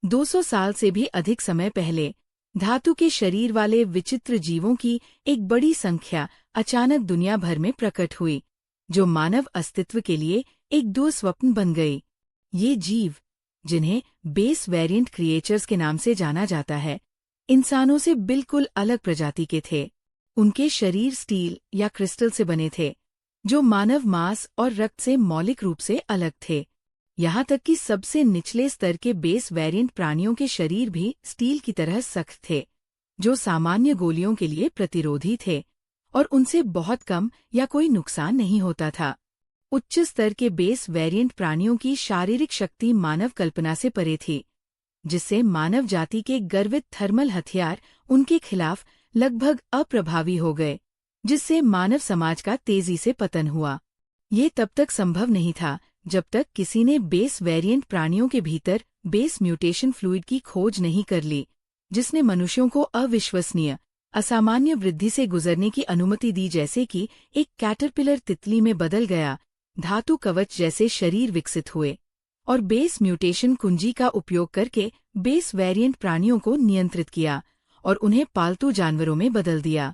200 साल से भी अधिक समय पहले धातु के शरीर वाले विचित्र जीवों की एक बड़ी संख्या अचानक दुनिया भर में प्रकट हुई, जो मानव अस्तित्व के लिए एक दुःस्वप्न बन गई। ये जीव, जिन्हें बेस वेरिएंट क्रिएचर्स के नाम से जाना जाता है, इंसानों से बिल्कुल अलग प्रजाति के थे। उनके शरीर स्टील या क्रिस्टल से बने थे, जो मानव मांस और रक्त से मौलिक रूप से अलग थे। यहाँ तक कि सबसे निचले स्तर के बेस वेरिएंट प्राणियों के शरीर भी स्टील की तरह सख्त थे, जो सामान्य गोलियों के लिए प्रतिरोधी थे और उनसे बहुत कम या कोई नुकसान नहीं होता था। उच्च स्तर के बेस वेरिएंट प्राणियों की शारीरिक शक्ति मानव कल्पना से परे थी, जिससे मानव जाति के गर्वित थर्मल हथियार उनके खिलाफ लगभग अप्रभावी हो गए, जिससे मानव समाज का तेजी से पतन हुआ। ये तब तक संभव नहीं था जब तक किसी ने बेस वेरिएंट प्राणियों के भीतर बेस म्यूटेशन फ्लूइड की खोज नहीं कर ली, जिसने मनुष्यों को अविश्वसनीय असामान्य वृद्धि से गुजरने की अनुमति दी, जैसे कि एक कैटरपिलर तितली में बदल गया। धातु कवच जैसे शरीर विकसित हुए और बेस म्यूटेशन कुंजी का उपयोग करके बेस वेरिएंट प्राणियों को नियंत्रित किया और उन्हें पालतू जानवरों में बदल दिया।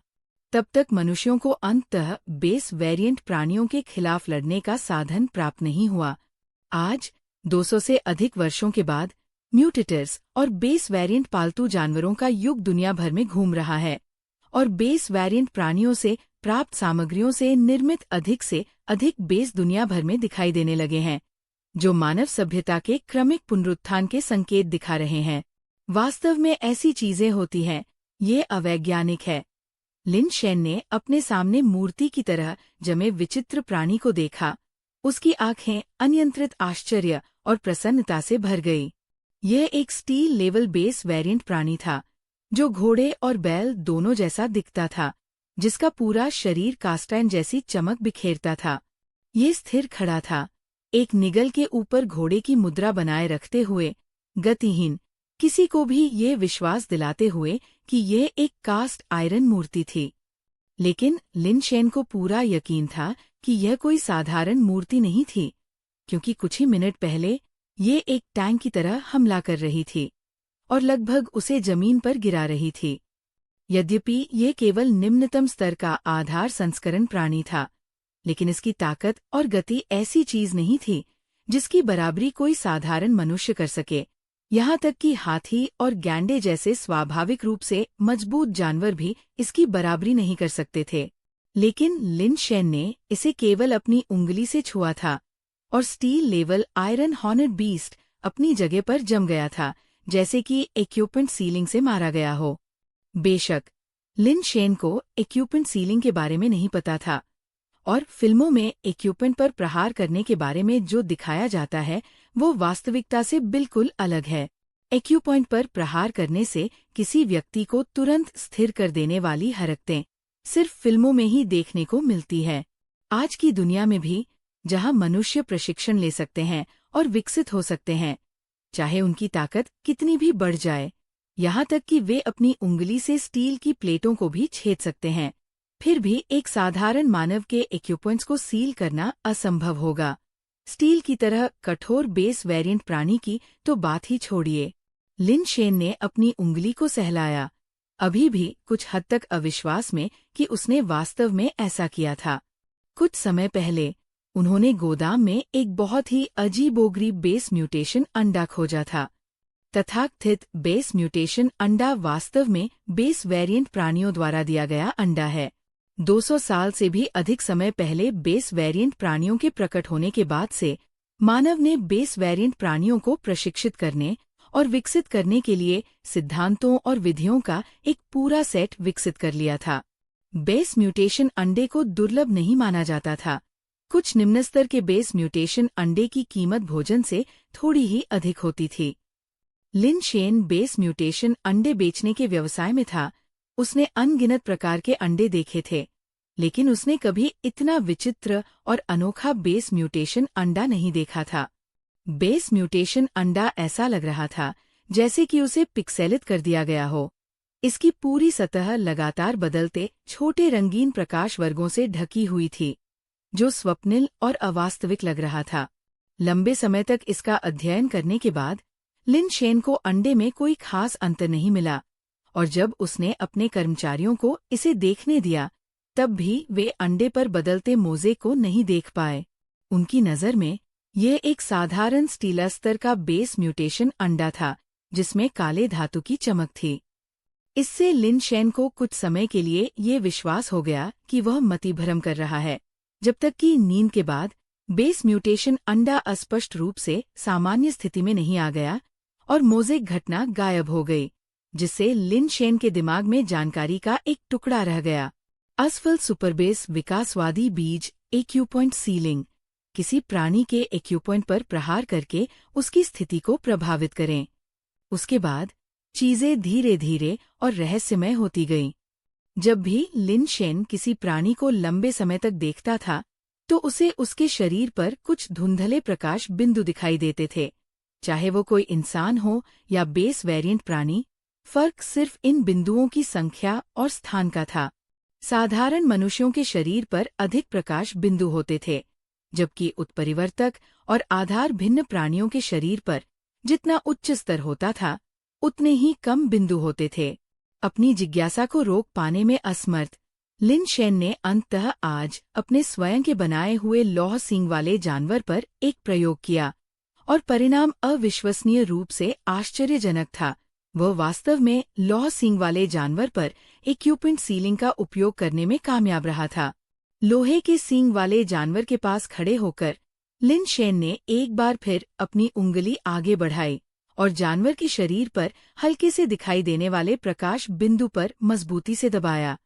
तब तक मनुष्यों को अंततः बेस वेरिएंट प्राणियों के खिलाफ लड़ने का साधन प्राप्त नहीं हुआ। आज 200 से अधिक वर्षों के बाद म्यूटेटर्स और बेस वेरिएंट पालतू जानवरों का युग दुनिया भर में घूम रहा है और बेस वेरिएंट प्राणियों से प्राप्त सामग्रियों से निर्मित अधिक से अधिक बेस दुनिया भर में दिखाई देने लगे हैं, जो मानव सभ्यता के क्रमिक पुनरुत्थान के संकेत दिखा रहे हैं। वास्तव में ऐसी चीजें होती हैं, ये अवैज्ञानिक है। लिन शेन ने अपने सामने मूर्ति की तरह जमे विचित्र प्राणी को देखा। उसकी आंखें अनियंत्रित आश्चर्य और प्रसन्नता से भर गई। यह एक स्टील लेवल बेस वेरिएंट प्राणी था, जो घोड़े और बैल दोनों जैसा दिखता था, जिसका पूरा शरीर कास्टाइन जैसी चमक बिखेरता था। ये स्थिर खड़ा था, एक निगल के ऊपर घोड़े की मुद्रा बनाए रखते हुए, गतिहीन, किसी को भी ये विश्वास दिलाते हुए कि यह एक कास्ट आयरन मूर्ति थी। लेकिन लिन शेन को पूरा यकीन था कि यह कोई साधारण मूर्ति नहीं थी, क्योंकि कुछ ही मिनट पहले ये एक टैंक की तरह हमला कर रही थी और लगभग उसे जमीन पर गिरा रही थी। यद्यपि ये केवल निम्नतम स्तर का आधार संस्करण प्राणी था, लेकिन इसकी ताकत और गति ऐसी चीज नहीं थी जिसकी बराबरी कोई साधारण मनुष्य कर सके। यहाँ तक कि हाथी और गैंडे जैसे स्वाभाविक रूप से मजबूत जानवर भी इसकी बराबरी नहीं कर सकते थे। लेकिन लिन शेन ने इसे केवल अपनी उंगली से छुआ था और स्टील लेवल आयरन हॉर्नेड बीस्ट अपनी जगह पर जम गया था, जैसे कि इक्विपमेंट सीलिंग से मारा गया हो। बेशक लिन शेन को इक्विपमेंट सीलिंग के बारे में नहीं पता था और फिल्मों में इक्विपमेंट पर प्रहार करने के बारे में जो दिखाया जाता है वो वास्तविकता से बिल्कुल अलग है। इक्विपमेंट पर प्रहार करने से किसी व्यक्ति को तुरंत स्थिर कर देने वाली हरकतें सिर्फ फिल्मों में ही देखने को मिलती है। आज की दुनिया में भी, जहां मनुष्य प्रशिक्षण ले सकते हैं और विकसित हो सकते हैं, चाहे उनकी ताकत कितनी भी बढ़ जाए, यहाँ तक कि वे अपनी उंगली से स्टील की प्लेटों को भी छेद सकते हैं, फिर भी एक साधारण मानव के इक्विपमेंट्स को सील करना असंभव होगा। स्टील की तरह कठोर बेस वेरिएंट प्राणी की तो बात ही छोड़िए। लिन शेन ने अपनी उंगली को सहलाया, अभी भी कुछ हद तक अविश्वास में कि उसने वास्तव में ऐसा किया था। कुछ समय पहले उन्होंने गोदाम में एक बहुत ही अजीबोगरीब बेस म्यूटेशन अंडा खोजा था। तथाकथित बेस म्यूटेशन अंडा वास्तव में बेस वेरिएंट प्राणियों द्वारा दिया गया अंडा है। 200 साल से भी अधिक समय पहले बेस वेरिएंट प्राणियों के प्रकट होने के बाद से मानव ने बेस वेरिएंट प्राणियों को प्रशिक्षित करने और विकसित करने के लिए सिद्धांतों और विधियों का एक पूरा सेट विकसित कर लिया था। बेस म्यूटेशन अंडे को दुर्लभ नहीं माना जाता था। कुछ निम्न स्तर के बेस म्यूटेशन अंडे की कीमत भोजन से थोड़ी ही अधिक होती थी। लिन शेन बेस म्यूटेशन अंडे बेचने के व्यवसाय में था। उसने अनगिनत प्रकार के अंडे देखे थे, लेकिन उसने कभी इतना विचित्र और अनोखा बेस म्यूटेशन अंडा नहीं देखा था। बेस म्यूटेशन अंडा ऐसा लग रहा था जैसे कि उसे पिक्सेलित कर दिया गया हो। इसकी पूरी सतह लगातार बदलते छोटे रंगीन प्रकाश वर्गों से ढकी हुई थी, जो स्वप्निल और अवास्तविक लग रहा था। लंबे समय तक इसका अध्ययन करने के बाद लिन शेन को अंडे में कोई खास अंतर नहीं मिला, और जब उसने अपने कर्मचारियों को इसे देखने दिया, तब भी वे अंडे पर बदलते मोज़ेक को नहीं देख पाए। उनकी नज़र में ये एक साधारण स्टीला स्तर का बेस म्यूटेशन अंडा था, जिसमें काले धातु की चमक थी। इससे लिन शेन को कुछ समय के लिए ये विश्वास हो गया कि वह मतिभ्रम कर रहा है, जब तक कि नींद के बाद बेस म्यूटेशन अंडा अस्पष्ट रूप से सामान्य स्थिति में नहीं आ गया और मोज़ेक घटना गायब हो गई, जिससे लिन शेन के दिमाग में जानकारी का एक टुकड़ा रह गया। असफल सुपरबेस विकासवादी बीज एक्यूपॉइंट सीलिंग। किसी प्राणी के एक्यूपॉइंट पर प्रहार करके उसकी स्थिति को प्रभावित करें। उसके बाद चीजें धीरे धीरे और रहस्यमय होती गईं। जब भी लिन शेन किसी प्राणी को लंबे समय तक देखता था, तो उसे उसके शरीर पर कुछ धुंधले प्रकाश बिंदु दिखाई देते थे। चाहे वो कोई इंसान हो या बेस वेरिएंट प्राणी, फर्क सिर्फ इन बिंदुओं की संख्या और स्थान का था। साधारण मनुष्यों के शरीर पर अधिक प्रकाश बिंदु होते थे, जबकि उत्परिवर्तक और आधार भिन्न प्राणियों के शरीर पर जितना उच्च स्तर होता था, उतने ही कम बिंदु होते थे। अपनी जिज्ञासा को रोक पाने में असमर्थ, लिन शेन ने अंततः आज अपने स्वयं के बनाए हुए लौह सींग वाले जानवर पर एक प्रयोग किया, और परिणाम अविश्वसनीय रूप से आश्चर्यजनक था। वह वास्तव में लौह सींग वाले जानवर पर एक्यूपमेंट सीलिंग का उपयोग करने में कामयाब रहा था। लोहे के सींग वाले जानवर के पास खड़े होकर लिन शेन ने एक बार फिर अपनी उंगली आगे बढ़ाई और जानवर के शरीर पर हल्के से दिखाई देने वाले प्रकाश बिंदु पर मजबूती से दबाया।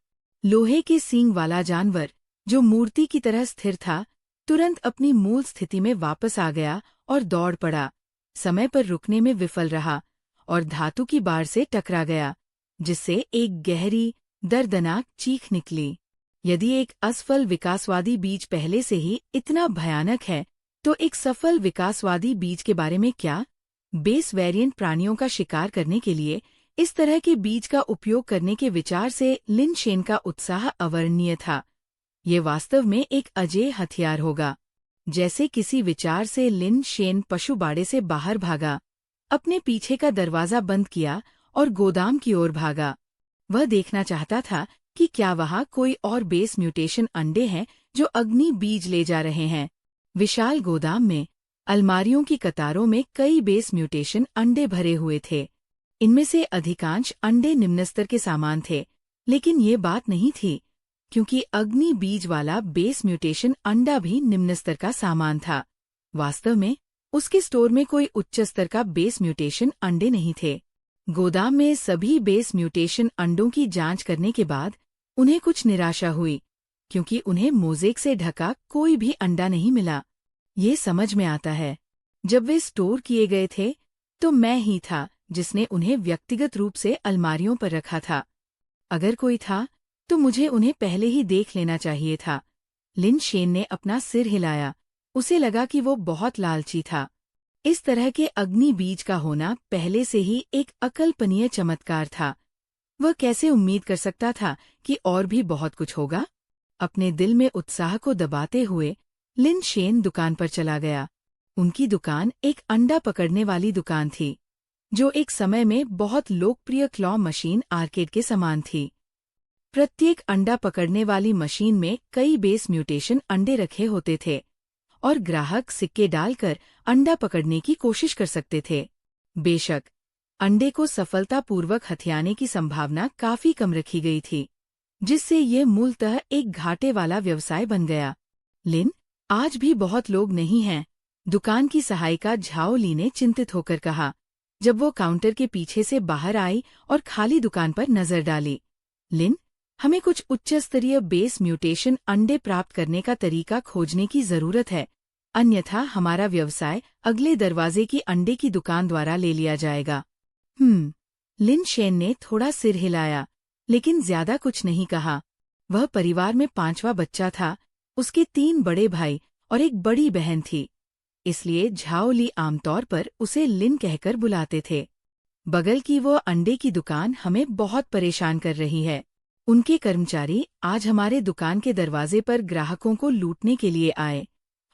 लोहे के सींग वाला जानवर, जो मूर्ति की तरह स्थिर था, तुरंत अपनी मूल स्थिति में वापस आ गया और दौड़ पड़ा। समय पर रुकने में विफल रहा और धातु की बाड़ से टकरा गया, जिससे एक गहरी, दर्दनाक चीख निकली। यदि एक असफल विकासवादी बीज पहले से ही इतना भयानक है, तो एक सफल विकासवादी बीज के बारे में क्या? बेस वेरिएंट प्राणियों का शिकार करने के लिए इस तरह के बीज का उपयोग करने के विचार से लिन शेन का उत्साह अवर्णनीय था। ये वास्तव में एक अजेय हथियार होगा। जैसे किसी विचार से लिन शेन पशु बाड़े से बाहर भागा, अपने पीछे का दरवाजा बंद किया और गोदाम की ओर भागा। वह देखना चाहता था कि क्या वहाँ कोई और बेस म्यूटेशन अंडे हैं जो अग्नि बीज ले जा रहे हैं। विशाल गोदाम में अलमारियों की कतारों में कई बेस म्यूटेशन अंडे भरे हुए थे। इनमें से अधिकांश अंडे निम्न स्तर के सामान थे, लेकिन ये बात नहीं थी, क्योंकि अग्नि बीज वाला बेस म्यूटेशन अंडा भी निम्न स्तर का सामान था। वास्तव में उसके स्टोर में कोई उच्च स्तर का बेस म्यूटेशन अंडे नहीं थे। गोदाम में सभी बेस म्यूटेशन अंडों की जांच करने के बाद उन्हें कुछ निराशा हुई, क्योंकि उन्हें मोज़ेक से ढका कोई भी अंडा नहीं मिला। ये समझ में आता है, जब वे स्टोर किए गए थे, तो मैं ही था जिसने उन्हें व्यक्तिगत रूप से अलमारियों पर रखा था। अगर कोई था, तो मुझे उन्हें पहले ही देख लेना चाहिए था। लिन शेन ने अपना सिर हिलाया। उसे लगा कि वो बहुत लालची था। इस तरह के अग्नि बीज का होना पहले से ही एक अकल्पनीय चमत्कार था। वह कैसे उम्मीद कर सकता था कि और भी बहुत कुछ होगा? अपने दिल में उत्साह को दबाते हुए लिन शेन दुकान पर चला गया। उनकी दुकान एक अंडा पकड़ने वाली दुकान थी, जो एक समय में बहुत लोकप्रिय क्लॉ मशीन आर्केड के समान थी। प्रत्येक अंडा पकड़ने वाली मशीन में कई बेस म्यूटेशन अंडे रखे होते थे, और ग्राहक सिक्के डालकर अंडा पकड़ने की कोशिश कर सकते थे। बेशक, अंडे को सफलतापूर्वक हथियाने की संभावना काफी कम रखी गई थी, जिससे ये मूलतः एक घाटे वाला व्यवसाय बन गया। लिन, आज भी बहुत लोग नहीं हैं, दुकान की सहायिका झाओ ली ने चिंतित होकर कहा, जब वो काउंटर के पीछे से बाहर आई और खाली दुकान पर नजर डाली। लिन, हमें कुछ उच्च स्तरीय बेस म्यूटेशन अंडे प्राप्त करने का तरीका खोजने की जरूरत है, अन्यथा हमारा व्यवसाय अगले दरवाजे की अंडे की दुकान द्वारा ले लिया जाएगा। लिन शेन ने थोड़ा सिर हिलाया, लेकिन ज्यादा कुछ नहीं कहा। वह परिवार में 5वां बच्चा था। उसके 3 बड़े भाई और एक बड़ी बहन थी, इसलिए झाओ ली आमतौर पर उसे लिन कहकर बुलाते थे। बगल की वो अंडे की दुकान हमें बहुत परेशान कर रही है। उनके कर्मचारी आज हमारे दुकान के दरवाजे पर ग्राहकों को लूटने के लिए आए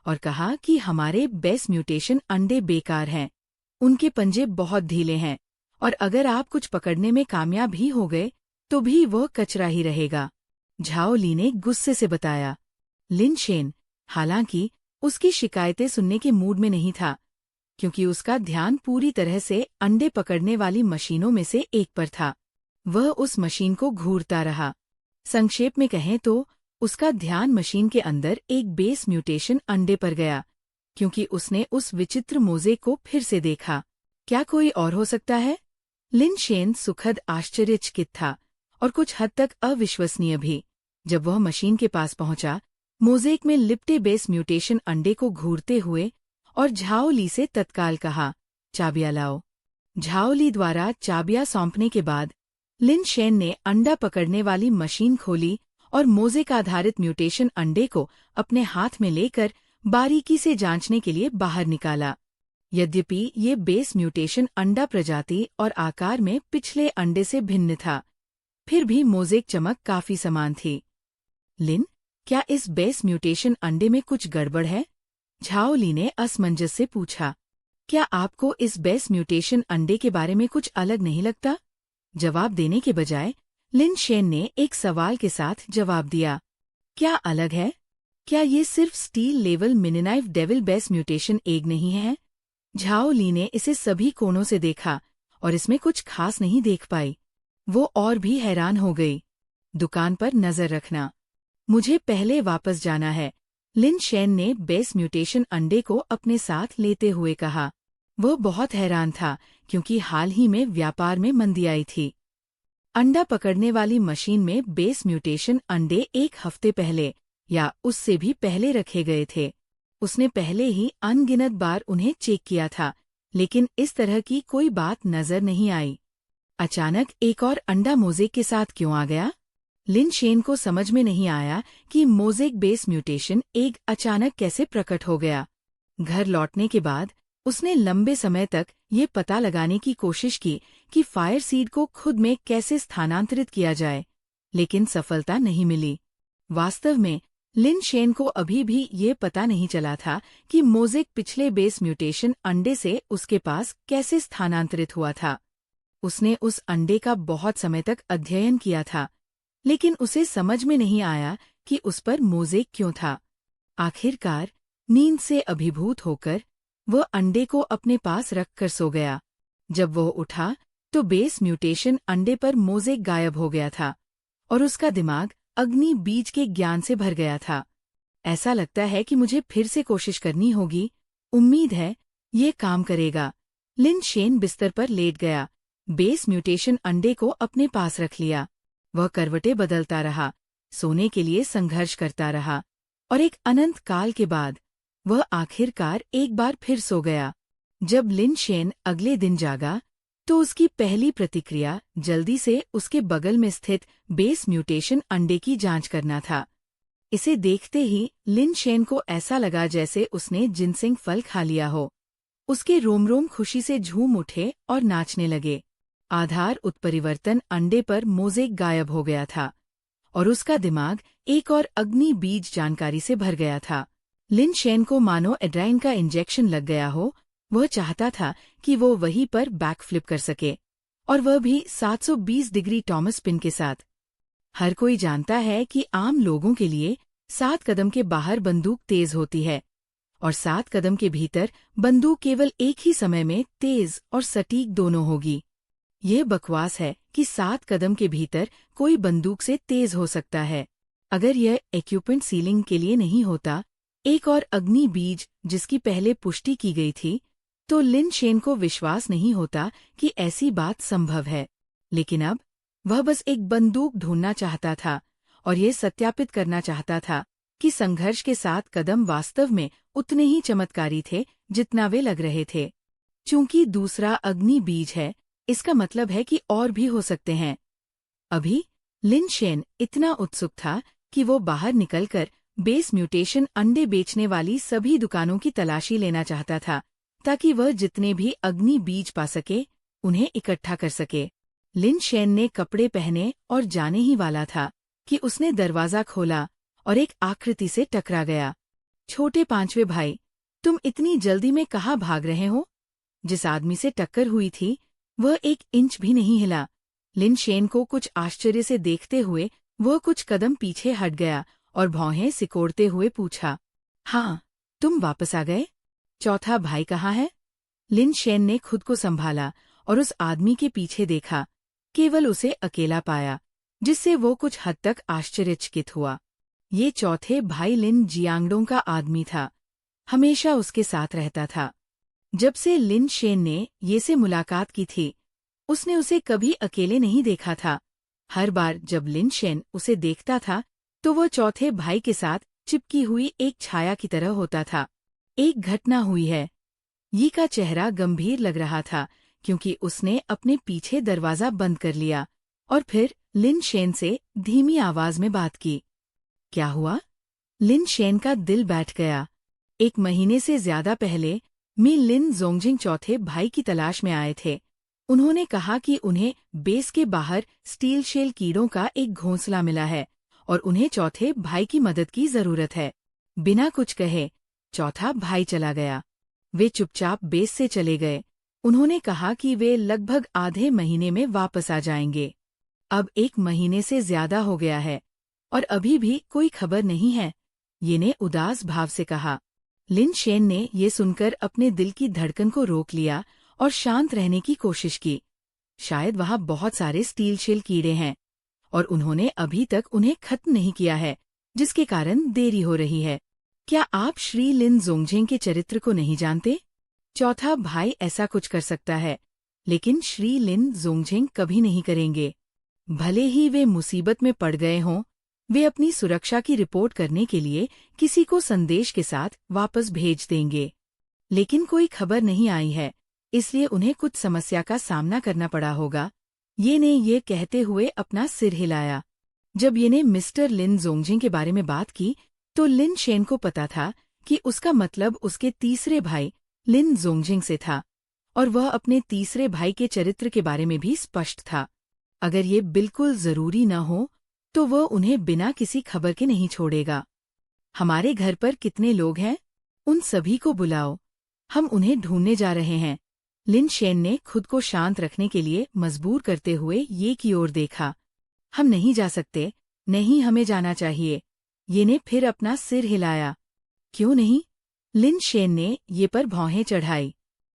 और कहा कि हमारे बेस म्यूटेशन अंडे बेकार हैं। उनके पंजे बहुत ढीले हैं और अगर आप कुछ पकड़ने में कामयाब भी हो गए तो भी वह कचरा ही रहेगा, झाओ ली ने गुस्से से बताया। लिन शेन, हालांकि, उसकी शिकायतें सुनने के मूड में नहीं था, क्योंकि उसका ध्यान पूरी तरह से अंडे पकड़ने वाली मशीनों में से एक पर था। वह उस मशीन को घूरता रहा। संक्षेप में कहें तो उसका ध्यान मशीन के अंदर एक बेस म्यूटेशन अंडे पर गया, क्योंकि उसने उस विचित्र मोज़ेक को फिर से देखा। क्या कोई और हो सकता है? लिन शेन सुखद आश्चर्यचकित था और कुछ हद तक अविश्वसनीय भी। जब वह मशीन के पास पहुंचा, मोज़ेक में लिपटे बेस म्यूटेशन अंडे को घूरते हुए, और झाओ ली से तत्काल कहा, चाबियां लाओ। झाओ ली द्वारा चाबियां सौंपने के बाद लिन शेन ने अंडा पकड़ने वाली मशीन खोली और मोज़ेक आधारित म्यूटेशन अंडे को अपने हाथ में लेकर बारीकी से जांचने के लिए बाहर निकाला। यद्यपि ये बेस म्यूटेशन अंडा प्रजाति और आकार में पिछले अंडे से भिन्न था, फिर भी मोज़ेक चमक काफी समान थी। लिन, क्या इस बेस म्यूटेशन अंडे में कुछ गड़बड़ है? झाओ ली ने असमंजस से पूछा। क्या आपको इस बेस म्यूटेशन अंडे के बारे में कुछ अलग नहीं लगता? जवाब देने के बजाय लिन शेन ने एक सवाल के साथ जवाब दिया। क्या अलग है? क्या ये सिर्फ स्टील लेवल मिनिनाइव डेविल बेस म्यूटेशन एग नहीं है? झाओ ली ने इसे सभी कोणों से देखा और इसमें कुछ खास नहीं देख पाई। वो और भी हैरान हो गई। दुकान पर नजर रखना, मुझे पहले वापस जाना है, लिन शेन ने बेस म्यूटेशन अंडे को अपने साथ लेते हुए कहा। वह बहुत हैरान था क्योंकि हाल ही में व्यापार में मंदी आई थी। अंडा पकड़ने वाली मशीन में बेस म्यूटेशन अंडे एक हफ्ते पहले या उससे भी पहले रखे गए थे। उसने पहले ही अनगिनत बार उन्हें चेक किया था, लेकिन इस तरह की कोई बात नजर नहीं आई। अचानक एक और अंडा मोज़ेक के साथ क्यों आ गया? लिन शेन को समझ में नहीं आया कि मोज़ेक बेस म्यूटेशन एग अचानक कैसे प्रकट हो गया। घर लौटने के बाद उसने लंबे समय तक ये पता लगाने की कोशिश की कि फायर सीड को खुद में कैसे स्थानांतरित किया जाए, लेकिन सफलता नहीं मिली। वास्तव में लिन शेन को अभी भी ये पता नहीं चला था कि मोज़ेक पिछले बेस म्यूटेशन अंडे से उसके पास कैसे स्थानांतरित हुआ था। उसने उस अंडे का बहुत समय तक अध्ययन किया था, लेकिन उसे समझ में नहीं आया कि उस पर मोज़ेक क्यों था। आखिरकार नींद से अभिभूत होकर वह अंडे को अपने पास रखकर सो गया। जब वह उठा तो बेस म्यूटेशन अंडे पर मोज़ेक गायब हो गया था और उसका दिमाग अग्नि बीज के ज्ञान से भर गया था। ऐसा लगता है कि मुझे फिर से कोशिश करनी होगी। उम्मीद है ये काम करेगा। लिन शेन बिस्तर पर लेट गया, बेस म्यूटेशन अंडे को अपने पास रख लिया। वह करवटें बदलता रहा, सोने के लिए संघर्ष करता रहा, और एक अनंत काल के बाद वह आखिरकार एक बार फिर सो गया। जब लिन शेन अगले दिन जागा तो उसकी पहली प्रतिक्रिया जल्दी से उसके बगल में स्थित बेस म्यूटेशन अंडे की जांच करना था। इसे देखते ही लिन शेन को ऐसा लगा जैसे उसने जिनसिंग फल खा लिया हो। उसके रोम रोम खुशी से झूम उठे और नाचने लगे। आधार उत्परिवर्तन अंडे पर मोज़ेक गायब हो गया था और उसका दिमाग एक और अग्नि बीज जानकारी से भर गया था। लिन शेन को मानो एड्राइन का इंजेक्शन लग गया हो। वह चाहता था कि वो वहीं पर बैकफ्लिप कर सके, और वह भी 720 डिग्री टॉमस पिन के साथ। हर कोई जानता है कि आम लोगों के लिए 7 कदम के बाहर बंदूक तेज होती है और 7 कदम के भीतर बंदूक केवल एक ही समय में तेज और सटीक दोनों होगी। ये बकवास है कि 7 कदम के भीतर कोई बंदूक से तेज हो सकता है। अगर यह इक्विपमेंट सीलिंग के लिए नहीं होता, एक और अग्नि बीज जिसकी पहले पुष्टि की गई थी, तो लिन शेन को विश्वास नहीं होता कि ऐसी बात संभव है। लेकिन अब वह बस एक बंदूक ढूंढना चाहता था और ये सत्यापित करना चाहता था कि संघर्ष के 7 कदम वास्तव में उतने ही चमत्कारी थे जितना वे लग रहे थे। चूंकि दूसरा अग्नि बीज है, इसका मतलब है कि और भी हो सकते हैं। अभी लिन शेन इतना उत्सुक था कि वो बाहर निकलकर बेस म्यूटेशन अंडे बेचने वाली सभी दुकानों की तलाशी लेना चाहता था, ताकि वह जितने भी अग्नि बीज पा सके उन्हें इकट्ठा कर सके। लिन शेन ने कपड़े पहने और जाने ही वाला था कि उसने दरवाजा खोला और एक आकृति से टकरा गया। छोटे 5वें भाई, तुम इतनी जल्दी में कहाँ भाग रहे हो? जिस आदमी से टक्कर हुई थी वह 1 इंच भी नहीं हिला। लिन शेन को कुछ आश्चर्य से देखते हुए वह कुछ कदम पीछे हट गया और भौहें सिकोड़ते हुए पूछा, हाँ, तुम वापस आ गए? चौथा भाई कहाँ है? लिन शेन ने खुद को संभाला और उस आदमी के पीछे देखा। केवल उसे अकेला पाया, जिससे वो कुछ हद तक आश्चर्यचकित हुआ। ये चौथे भाई लिन जियांगडोंग का आदमी था। हमेशा उसके साथ रहता था। जब से लिन शेन ने ये से मुलाकात की थी, उसने उसे कभी अकेले नहीं देखा था। हर बार जब लिन शेन उसे देखता था तो वह चौथे भाई के साथ चिपकी हुई एक छाया की तरह होता था। एक घटना हुई है। यी का चेहरा गंभीर लग रहा था क्योंकि उसने अपने पीछे दरवाजा बंद कर लिया और फिर लिन शेन से धीमी आवाज में बात की। क्या हुआ? लिन शेन का दिल बैठ गया। 1 महीने से ज्यादा पहले मी लिन जोंगजिंग चौथे भाई की तलाश में आए थे। उन्होंने कहा कि उन्हें बेस के बाहर स्टील शेल कीड़ों का एक घोंसला मिला है और उन्हें चौथे भाई की मदद की जरूरत है। बिना कुछ कहे चौथा भाई चला गया। वे चुपचाप बेस से चले गए। उन्होंने कहा कि वे लगभग आधे महीने में वापस आ जाएंगे। अब 1 महीने से ज्यादा हो गया है और अभी भी कोई खबर नहीं है, ये ने उदास भाव से कहा। लिन शेन ने ये सुनकर अपने दिल की धड़कन को रोक लिया और शांत रहने की कोशिश की। शायद वहाँ बहुत सारे स्टील शेल कीड़े हैं और उन्होंने अभी तक उन्हें खत्म नहीं किया है, जिसके कारण देरी हो रही है। क्या आप श्री लिन जोंगजिंग के चरित्र को नहीं जानते? चौथा भाई ऐसा कुछ कर सकता है, लेकिन श्री लिन जोंगजिंग कभी नहीं करेंगे। भले ही वे मुसीबत में पड़ गए हों, वे अपनी सुरक्षा की रिपोर्ट करने के लिए किसी को संदेश के साथ वापस भेज देंगे। लेकिन कोई खबर नहीं आई है, इसलिए उन्हें कुछ समस्या का सामना करना पड़ा होगा। ये ने ये कहते हुए अपना सिर हिलाया। जब ये ने मिस्टर लिन जोंगजिंग के बारे में बात की तो लिन शेन को पता था कि उसका मतलब उसके तीसरे भाई लिन जोंगजिंग से था और वह अपने तीसरे भाई के चरित्र के बारे में भी स्पष्ट था। अगर ये बिल्कुल जरूरी न हो तो वह उन्हें बिना किसी खबर के नहीं छोड़ेगा। हमारे घर पर कितने लोग हैं? उन सभी को बुलाओ, हम उन्हें ढूंढने जा रहे हैं। लिन शेन ने खुद को शांत रखने के लिए मजबूर करते हुए ये की ओर देखा। हम नहीं जा सकते, नहीं हमें जाना चाहिए। ये ने फिर अपना सिर हिलाया। क्यों नहीं? लिन शेन ने ये पर भौहें चढ़ाई।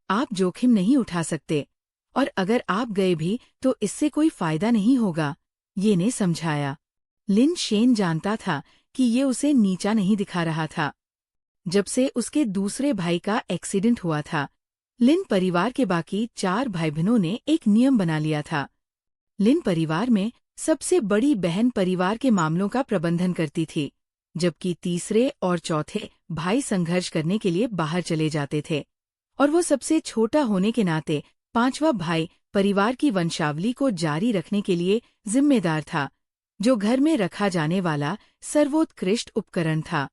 आप जोखिम नहीं उठा सकते और अगर आप गए भी तो इससे कोई फायदा नहीं होगा, ये ने समझाया। लिन शेन जानता था कि ये उसे नीचा नहीं दिखा रहा था। जब से उसके दूसरे भाई का एक्सीडेंट हुआ था, लिन परिवार के बाकी 4 भाई बहनों ने एक नियम बना लिया था। लिन परिवार में सबसे बड़ी बहन परिवार के मामलों का प्रबंधन करती थी, जबकि तीसरे और चौथे भाई संघर्ष करने के लिए बाहर चले जाते थे और वो सबसे छोटा होने के नाते 5वां भाई परिवार की वंशावली को जारी रखने के लिए जिम्मेदार था, जो घर में रखा जाने वाला सर्वोत्कृष्ट उपकरण था।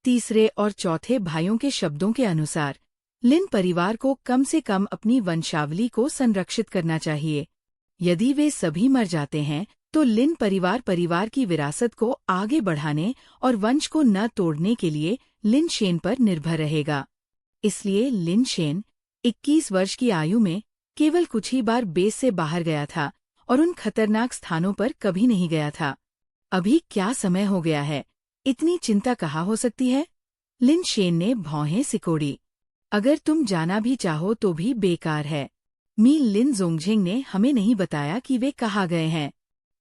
तीसरे और चौथे भाइयों के शब्दों के अनुसार लिन परिवार को कम से कम अपनी वंशावली को संरक्षित करना चाहिए। यदि वे सभी मर जाते हैं तो लिन परिवार की विरासत को आगे बढ़ाने और वंश को न तोड़ने के लिए लिन शेन पर निर्भर रहेगा। इसलिए लिन शेन 21 वर्ष की आयु में केवल कुछ ही बार बेस से बाहर गया था और उन खतरनाक स्थानों पर कभी नहीं गया था। अभी क्या समय हो गया है, इतनी चिंता कहाँ हो सकती है? लिन शेन ने भौहें सिकोड़ी। अगर तुम जाना भी चाहो तो भी बेकार है। मी लिन जोंगजिंग ने हमें नहीं बताया कि वे कहाँ गए हैं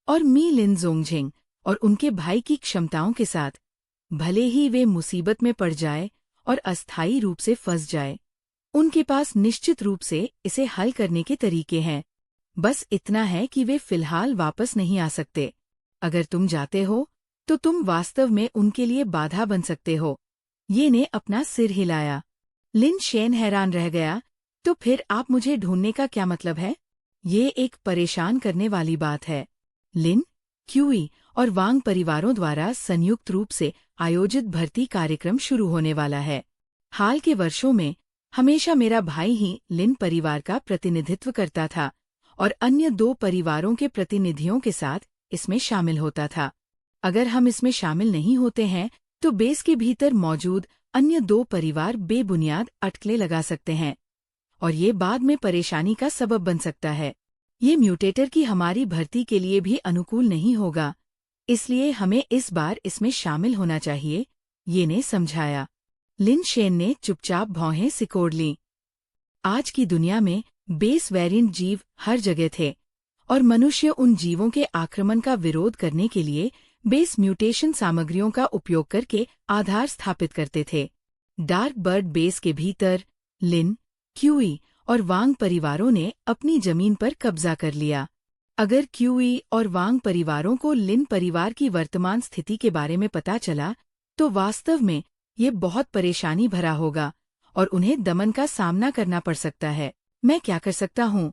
और मी लिन जोंगजिंग और उनके भाई की क्षमताओं के साथ, भले ही वे मुसीबत में पड़ जाए और अस्थायी रूप से फंस जाए, उनके पास निश्चित रूप से इसे हल करने के तरीके हैं। बस इतना है कि वे फिलहाल वापस नहीं आ सकते। अगर तुम जाते हो तो तुम वास्तव में उनके लिए बाधा बन सकते हो। ये ने अपना सिर हिलाया। लिन शेन हैरान रह गया। तो फिर आप मुझे ढूंढने का क्या मतलब है? ये एक परेशान करने वाली बात है। लिन, क्यूई और वांग परिवारों द्वारा संयुक्त रूप से आयोजित भर्ती कार्यक्रम शुरू होने वाला है। हाल के वर्षों में हमेशा मेरा भाई ही लिन परिवार का प्रतिनिधित्व करता था और अन्य 2 परिवारों के प्रतिनिधियों के साथ इसमें शामिल होता था। अगर हम इसमें शामिल नहीं होते हैं तो बेस के भीतर मौजूद अन्य 2 परिवार बेबुनियाद अटकलें लगा सकते हैं और ये बाद में परेशानी का सबब बन सकता है। ये म्यूटेटर की हमारी भर्ती के लिए भी अनुकूल नहीं होगा, इसलिए हमें इस बार इसमें शामिल होना चाहिए, ये ने समझाया। लिन शेन ने चुपचाप भौहें सिकोड़ लीं। आज की दुनिया में बेस वेरिएंट जीव हर जगह थे और मनुष्य उन जीवों के आक्रमण का विरोध करने के लिए बेस म्यूटेशन सामग्रियों का उपयोग करके आधार स्थापित करते थे। डार्क बर्ड बेस के भीतर लिन, क्यूई और वांग परिवारों ने अपनी जमीन पर कब्जा कर लिया। अगर क्यूई और वांग परिवारों को लिन परिवार की वर्तमान स्थिति के बारे में पता चला, तो वास्तव में ये बहुत परेशानी भरा होगा और उन्हें दमन का सामना करना पड़ सकता है। मैं क्या कर सकता हूँ?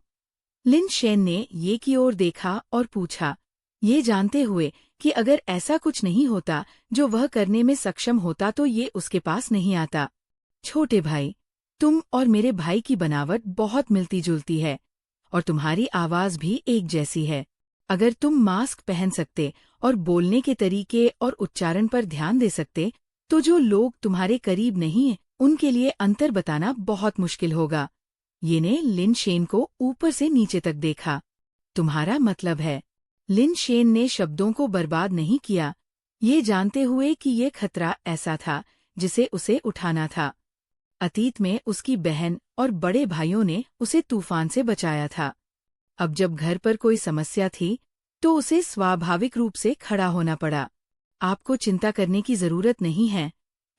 लिन शेन ने ये की ओर देखा और पूछा, ये जानते हुए कि अगर ऐसा कुछ नहीं होता जो वह करने में सक्षम होता तो ये उसके पास नहीं आता। छोटे भाई, तुम और मेरे भाई की बनावट बहुत मिलती जुलती है और तुम्हारी आवाज भी एक जैसी है। अगर तुम मास्क पहन सकते और बोलने के तरीके और उच्चारण पर ध्यान दे सकते, तो जो लोग तुम्हारे करीब नहीं हैं उनके लिए अंतर बताना बहुत मुश्किल होगा। ये ने लिन शेन को ऊपर से नीचे तक देखा। तुम्हारा मतलब है? लिन शेन ने शब्दों को बर्बाद नहीं किया, ये जानते हुए कि ये खतरा ऐसा था जिसे उसे उठाना था। अतीत में उसकी बहन और बड़े भाइयों ने उसे तूफान से बचाया था। अब जब घर पर कोई समस्या थी, तो उसे स्वाभाविक रूप से खड़ा होना पड़ा। आपको चिंता करने की जरूरत नहीं है।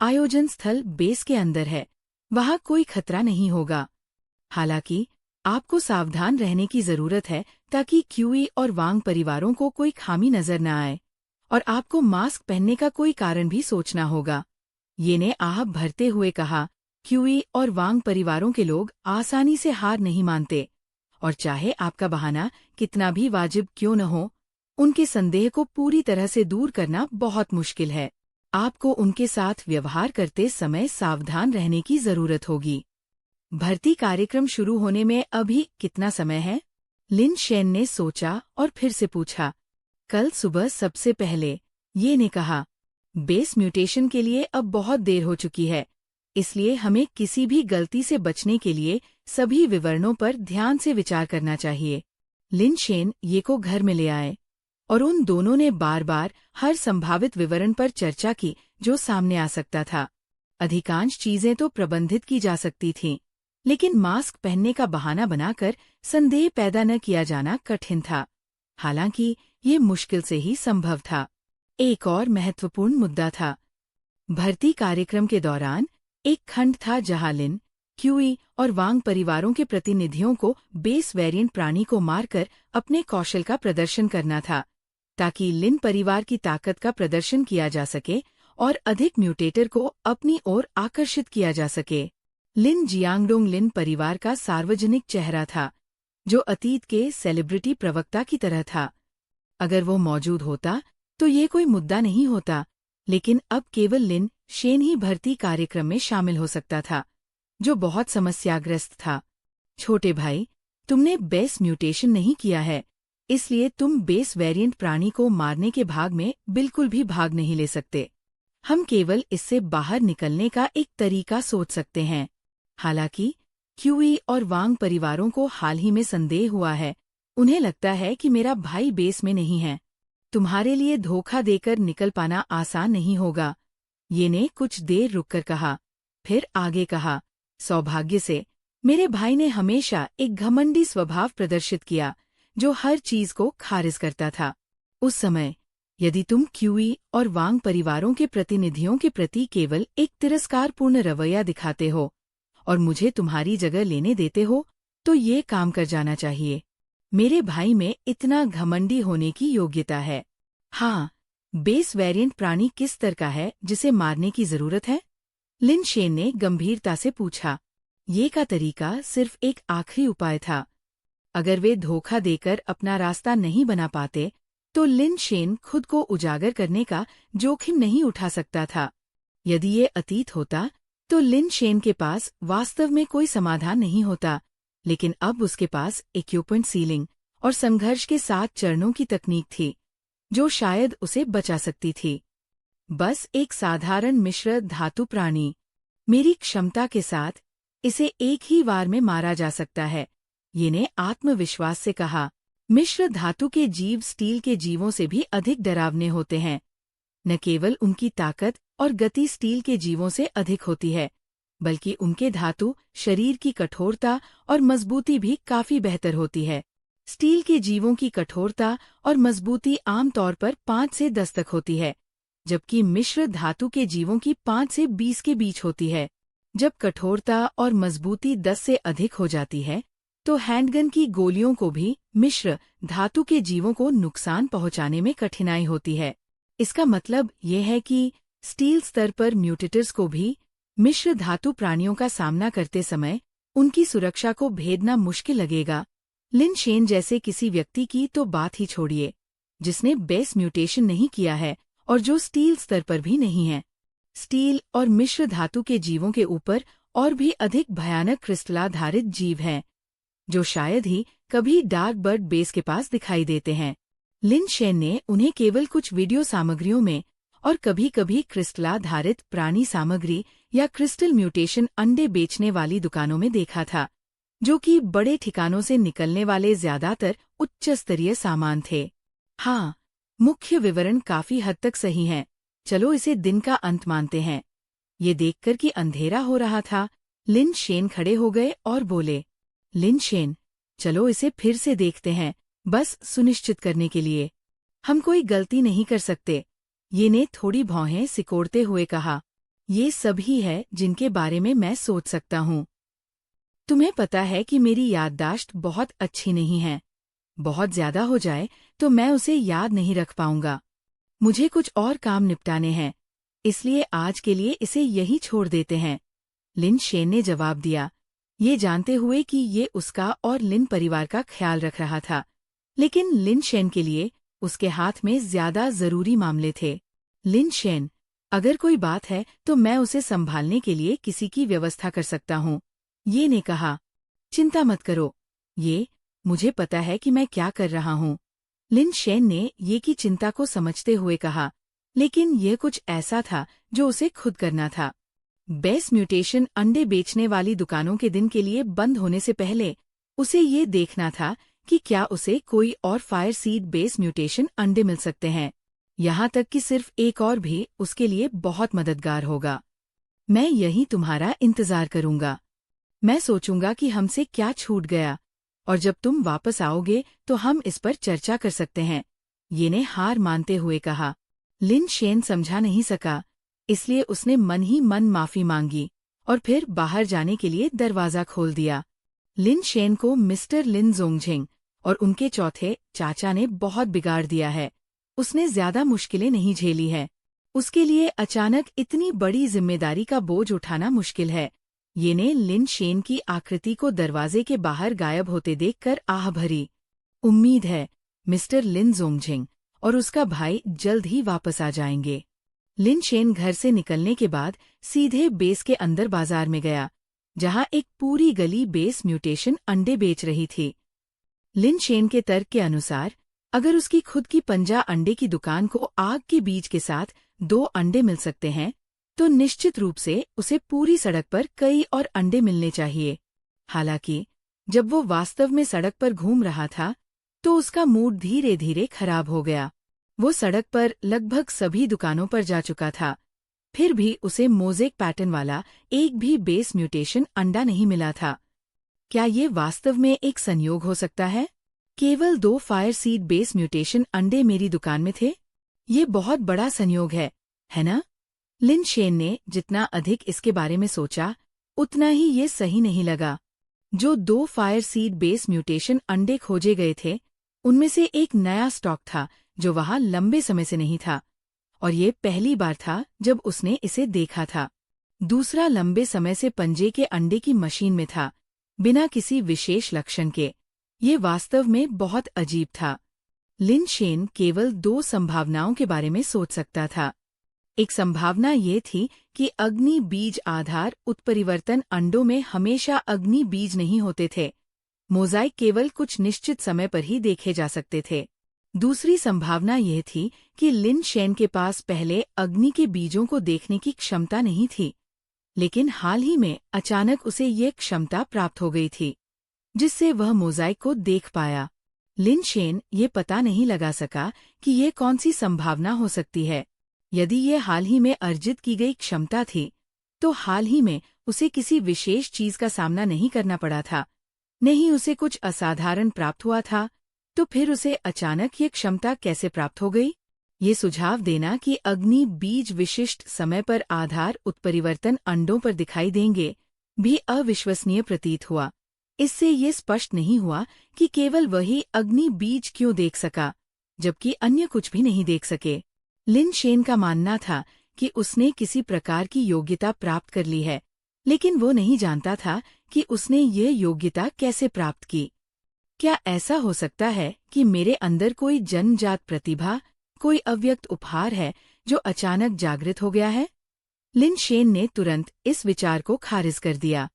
आयोजन स्थल बेस के अंदर है, वहां कोई खतरा नहीं होगा। हालांकि आपको सावधान रहने की जरूरत है ताकि क्यूई और वांग परिवारों को कोई खामी नजर न आए, और आपको मास्क पहनने का कोई कारण भी सोचना होगा। ये ने आह भरते हुए कहा, क्यूई और वांग परिवारों के लोग आसानी से हार नहीं मानते, और चाहे आपका बहाना कितना भी वाजिब क्यों न हो, उनके संदेह को पूरी तरह से दूर करना बहुत मुश्किल है। आपको उनके साथ व्यवहार करते समय सावधान रहने की जरूरत होगी। भर्ती कार्यक्रम शुरू होने में अभी कितना समय है? लिन शेन ने सोचा और फिर से पूछा। कल सुबह सबसे पहले, ये ने कहा। बेस म्यूटेशन के लिए अब बहुत देर हो चुकी है, इसलिए हमें किसी भी गलती से बचने के लिए सभी विवरणों पर ध्यान से विचार करना चाहिए। लिन शेन ये को घर में ले आए और उन दोनों ने बार बार हर संभावित विवरण पर चर्चा की जो सामने आ सकता था। अधिकांश चीजें तो प्रबंधित की जा सकती थीं, लेकिन मास्क पहनने का बहाना बनाकर संदेह पैदा न किया जाना कठिन था। हालांकि ये मुश्किल से ही संभव था। एक और महत्वपूर्ण मुद्दा था। भर्ती कार्यक्रम के दौरान एक खंड था जहां लिन, क्यूई और वांग परिवारों के प्रतिनिधियों को बेस वेरिएंट प्राणी को मारकर अपने कौशल का प्रदर्शन करना था, ताकि लिन परिवार की ताकत का प्रदर्शन किया जा सके और अधिक म्यूटेटर को अपनी ओर आकर्षित किया जा सके। लिन जियांगडोंग लिन परिवार का सार्वजनिक चेहरा था, जो अतीत के सेलिब्रिटी प्रवक्ता की तरह था। अगर वो मौजूद होता तो ये कोई मुद्दा नहीं होता, लेकिन अब केवल लिन शेन ही भर्ती कार्यक्रम में शामिल हो सकता था, जो बहुत समस्याग्रस्त था। छोटे भाई, तुमने बेस म्यूटेशन नहीं किया है, इसलिए तुम बेस वेरिएंट प्राणी को मारने के भाग में बिल्कुल भी भाग नहीं ले सकते। हम केवल इससे बाहर निकलने का एक तरीका सोच सकते हैं। हालांकि क्यूई और वांग परिवारों को हाल ही में संदेह हुआ है। उन्हें लगता है कि मेरा भाई बेस में नहीं है। तुम्हारे लिए धोखा देकर निकल पाना आसान नहीं होगा। ये ने कुछ देर रुककर कहा, फिर आगे कहा, सौभाग्य से मेरे भाई ने हमेशा एक घमंडी स्वभाव प्रदर्शित किया, जो हर चीज को खारिज करता था। उस समय यदि तुम क्यूई और वांग परिवारों के प्रतिनिधियों के प्रति केवल एक तिरस्कारपूर्ण रवैया दिखाते हो और मुझे तुम्हारी जगह लेने देते हो, तो ये काम कर जाना चाहिए। मेरे भाई में इतना घमंडी होने की योग्यता है। हाँ, बेस वेरिएंट प्राणी किस तरह का है जिसे मारने की जरूरत है? लिन शेन ने गंभीरता से पूछा। ये का तरीका सिर्फ एक आखिरी उपाय था। अगर वे धोखा देकर अपना रास्ता नहीं बना पाते, तो लिन शेन खुद को उजागर करने का जोखिम नहीं उठा सकता था। यदि ये अतीत होता, तो लिन शेन के पास वास्तव में कोई समाधान नहीं होता, लेकिन अब उसके पास इक्विपमेंट सीलिंग और संघर्ष के 7 चरणों की तकनीक थी, जो शायद उसे बचा सकती थी। बस एक साधारण मिश्र धातु प्राणी, मेरी क्षमता के साथ, इसे एक ही बार में मारा जा सकता है, ये ने आत्मविश्वास से कहा। मिश्र धातु के जीव स्टील के जीवों से भी अधिक डरावने होते हैं। न केवल उनकी ताकत और गति स्टील के जीवों से अधिक होती है, बल्कि उनके धातु शरीर की कठोरता और मजबूती भी काफी बेहतर होती है। स्टील के जीवों की कठोरता और मजबूती आमतौर पर 5 से 10 तक होती है, जबकि मिश्र धातु के जीवों की 5 से 20 के बीच होती है। जब कठोरता और मजबूती 10 से अधिक हो जाती है, तो हैंडगन की गोलियों को भी मिश्र धातु के जीवों को नुकसान पहुंचाने में कठिनाई होती है। इसका मतलब ये है कि स्टील स्तर पर म्यूटेटर्स को भी मिश्र धातु प्राणियों का सामना करते समय उनकी सुरक्षा को भेदना मुश्किल लगेगा। लिन शेन जैसे किसी व्यक्ति की तो बात ही छोड़िए, जिसने बेस म्यूटेशन नहीं किया है और जो स्टील स्तर पर भी नहीं है। स्टील और मिश्र धातु के जीवों के ऊपर और भी अधिक भयानक क्रिस्टलाधारित जीव हैं, जो शायद ही कभी डार्क बर्ड बेस के पास दिखाई देते हैं। लिन शेन ने उन्हें केवल कुछ वीडियो सामग्रियों में और कभी-कभी क्रिस्टलाधारित प्राणी सामग्री या क्रिस्टल म्यूटेशन अंडे बेचने वाली दुकानों में देखा था, जो कि बड़े ठिकानों से निकलने वाले ज्यादातर उच्च स्तरीय सामान थे। हाँ, मुख्य विवरण काफी हद तक सही हैं। चलो इसे दिन का अंत मानते हैं। ये देखकर कि अंधेरा हो रहा था, लिन शेन खड़े हो गए और बोले, लिन शेन, चलो इसे फिर से देखते हैं, बस सुनिश्चित करने के लिए। हम कोई गलती नहीं कर सकते, ये ने थोड़ी भौहें सिकोड़ते हुए कहा। ये सभी है जिनके बारे में मैं सोच सकता हूँ। तुम्हें पता है कि मेरी याददाश्त बहुत अच्छी नहीं है। बहुत ज्यादा हो जाए तो मैं उसे याद नहीं रख पाऊंगा। मुझे कुछ और काम निपटाने हैं, इसलिए आज के लिए इसे यही छोड़ देते हैं, लिन शेन ने जवाब दिया, ये जानते हुए कि ये उसका और लिन परिवार का ख्याल रख रहा था। लेकिन लिन शेन के लिए उसके हाथ में ज्यादा जरूरी मामले थे। लिन शेन, अगर कोई बात है तो मैं उसे संभालने के लिए किसी की व्यवस्था कर सकता हूँ, ये ने कहा। चिंता मत करो, मुझे पता है कि मैं क्या कर रहा हूँ, लिन शेन ने ये की चिंता को समझते हुए कहा। लेकिन यह कुछ ऐसा था जो उसे खुद करना था। बेस म्यूटेशन अंडे बेचने वाली दुकानों के दिन के लिए बंद होने से पहले उसे ये देखना था कि क्या उसे कोई और फायर सीड बेस म्यूटेशन अंडे मिल सकते हैं। यहाँ तक कि सिर्फ एक और भी उसके लिए बहुत मददगार होगा। मैं यही तुम्हारा इंतजार करूंगा। मैं सोचूंगा कि हमसे क्या छूट गया, और जब तुम वापस आओगे तो हम इस पर चर्चा कर सकते हैं, ये ने हार मानते हुए कहा। लिन शेन समझा नहीं सका, इसलिए उसने मन ही मन माफी मांगी और फिर बाहर जाने के लिए दरवाजा खोल दिया। लिन शेन को मिस्टर लिन जोंगझिंग और उनके चौथे चाचा ने बहुत बिगाड़ दिया है। उसने ज्यादा मुश्किलें नहीं झेली है। उसके लिए अचानक इतनी बड़ी जिम्मेदारी का बोझ उठाना मुश्किल है। ये ने लिन शेन की आकृति को दरवाजे के बाहर गायब होते देखकर आह भरी। उम्मीद है मिस्टर लिन जोंगझिंग और उसका भाई जल्द ही वापस आ जाएंगे। लिन शेन घर से निकलने के बाद सीधे बेस के अंदर बाजार में गया, जहां एक पूरी गली बेस म्यूटेशन अंडे बेच रही थी। लिन शेन के तर्क के अनुसार अगर उसकी खुद की पंजा अंडे की दुकान को आग के बीज के साथ 2 अंडे मिल सकते हैं, तो निश्चित रूप से उसे पूरी सड़क पर कई और अंडे मिलने चाहिए। हालांकि जब वो वास्तव में सड़क पर घूम रहा था, तो उसका मूड धीरे धीरे खराब हो गया। वो सड़क पर लगभग सभी दुकानों पर जा चुका था, फिर भी उसे मोज़ेक पैटर्न वाला एक भी बेस म्यूटेशन अंडा नहीं मिला था। क्या ये वास्तव में एक संयोग हो सकता है? केवल 2 फायर सीड बेस म्यूटेशन अंडे मेरी दुकान में थे? ये बहुत बड़ा संयोग है ना? लिन शेन ने जितना अधिक इसके बारे में सोचा, उतना ही ये सही नहीं लगा। जो 2 फायर सीड बेस म्यूटेशन अंडे खोजे गए थे, उनमें से एक नया स्टॉक था जो वहां लंबे समय से नहीं था, और ये पहली बार था जब उसने इसे देखा था। दूसरा लंबे समय से पंजे के अंडे की मशीन में था, बिना किसी विशेष लक्षण के। ये वास्तव में बहुत अजीब था। लिन शेन केवल 2 संभावनाओं के बारे में सोच सकता था। एक संभावना ये थी कि अग्नि बीज आधार उत्परिवर्तन अंडों में हमेशा अग्नि बीज नहीं होते थे। मोज़ाइक केवल कुछ निश्चित समय पर ही देखे जा सकते थे। दूसरी संभावना यह थी कि लिन शेन के पास पहले अग्नि के बीजों को देखने की क्षमता नहीं थी। लेकिन हाल ही में अचानक उसे ये क्षमता प्राप्त हो गई थी, जिससे वह मोज़ाइक को देख पाया। लिन शेन ये पता नहीं लगा सका कि ये कौन सी संभावना हो सकती है। यदि ये हाल ही में अर्जित की गई क्षमता थी, तो हाल ही में उसे किसी विशेष चीज का सामना नहीं करना पड़ा था, नहीं उसे कुछ असाधारण प्राप्त हुआ था, तो फिर उसे अचानक ये क्षमता कैसे प्राप्त हो गई? ये सुझाव देना कि अग्नि बीज विशिष्ट समय पर आधार उत्परिवर्तन अंडों पर दिखाई देंगे भी अविश्वसनीय प्रतीत हुआ। इससे ये स्पष्ट नहीं हुआ कि केवल वही अग्नि बीज क्यों देख सका, जबकि अन्य कुछ भी नहीं देख सके। लिन शेन का मानना था कि उसने किसी प्रकार की योग्यता प्राप्त कर ली है, लेकिन वो नहीं जानता था कि उसने ये योग्यता कैसे प्राप्त की। क्या ऐसा हो सकता है कि मेरे अंदर कोई जन्मजात प्रतिभा, कोई अव्यक्त उपहार है जो अचानक जागृत हो गया है? लिन शेन ने तुरंत इस विचार को खारिज कर दिया।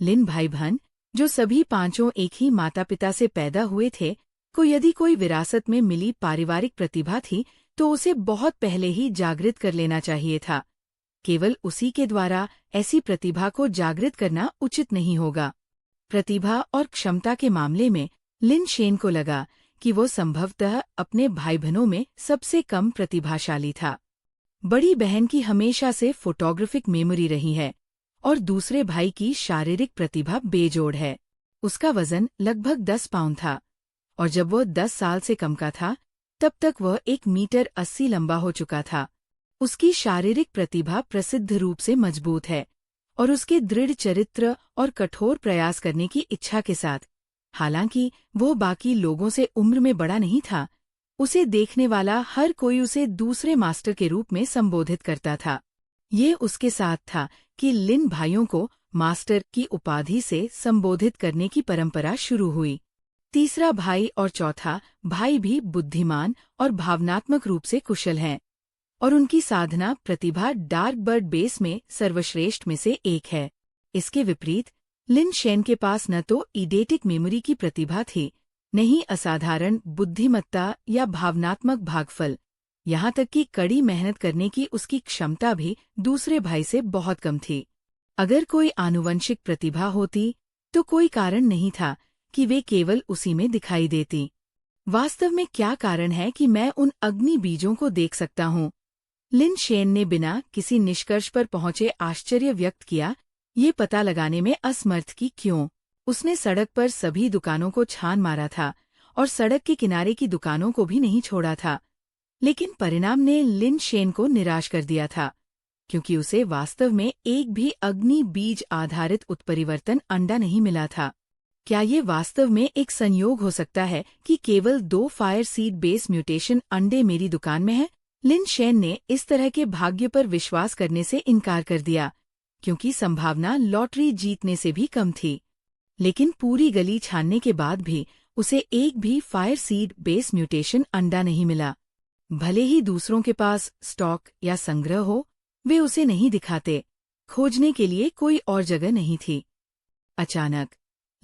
लिन भाई बहन, जो सभी पांचों एक ही माता पिता से पैदा हुए थे, को यदि कोई विरासत में मिली पारिवारिक प्रतिभा थी तो उसे बहुत पहले ही जागृत कर लेना चाहिए था। केवल उसी के द्वारा ऐसी प्रतिभा को जागृत करना उचित नहीं होगा। प्रतिभा और क्षमता के मामले में लिन शेन को लगा कि वो संभवतः अपने भाई बहनों में सबसे कम प्रतिभाशाली था। बड़ी बहन की हमेशा से फोटोग्राफिक मेमोरी रही है और दूसरे भाई की शारीरिक प्रतिभा बेजोड़ है। उसका वजन लगभग 10 पाउंड था और जब वो 10 साल से कम का था तब तक वह 1 मीटर 80 लंबा हो चुका था। उसकी शारीरिक प्रतिभा प्रसिद्ध रूप से मजबूत है और उसके दृढ़ चरित्र और कठोर प्रयास करने की इच्छा के साथ, हालांकि वो बाकी लोगों से उम्र में बड़ा नहीं था, उसे देखने वाला हर कोई उसे दूसरे मास्टर के रूप में संबोधित करता था। ये उसके साथ था कि लिन भाइयों को मास्टर की उपाधि से संबोधित करने की परंपरा शुरू हुई। तीसरा भाई और चौथा भाई भी बुद्धिमान और भावनात्मक रूप से कुशल हैं और उनकी साधना प्रतिभा डार्क बर्ड बेस में सर्वश्रेष्ठ में से एक है। इसके विपरीत लिन शेन के पास न तो इडेटिक मेमोरी की प्रतिभा थी, न ही असाधारण बुद्धिमत्ता या भावनात्मक भागफल, यहाँ तक कि कड़ी मेहनत करने की उसकी क्षमता भी दूसरे भाई से बहुत कम थी। अगर कोई आनुवंशिक प्रतिभा होती तो कोई कारण नहीं था कि वे केवल उसी में दिखाई देती। वास्तव में क्या कारण है कि मैं उन अग्नि बीजों को देख सकता हूँ? लिन शेन ने बिना किसी निष्कर्ष पर पहुंचे आश्चर्य व्यक्त किया, ये पता लगाने में असमर्थ कि क्यों। उसने सड़क पर सभी दुकानों को छान मारा था और सड़क के किनारे की दुकानों को भी नहीं छोड़ा था, लेकिन परिणाम ने लिन शेन को निराश कर दिया था, क्योंकि उसे वास्तव में एक भी अग्नि बीज आधारित उत्परिवर्तन अंडा नहीं मिला था। क्या ये वास्तव में एक संयोग हो सकता है कि केवल 2 फायर सीड बेस म्यूटेशन अंडे मेरी दुकान में है? लिन शेन ने इस तरह के भाग्य पर विश्वास करने से इनकार कर दिया, क्योंकि संभावना लॉटरी जीतने से भी कम थी। लेकिन पूरी गली छानने के बाद भी उसे एक भी फायर सीड बेस म्यूटेशन अंडा नहीं मिला। भले ही दूसरों के पास स्टॉक या संग्रह हो, वे उसे नहीं दिखाते। खोजने के लिए कोई और जगह नहीं थी। अचानक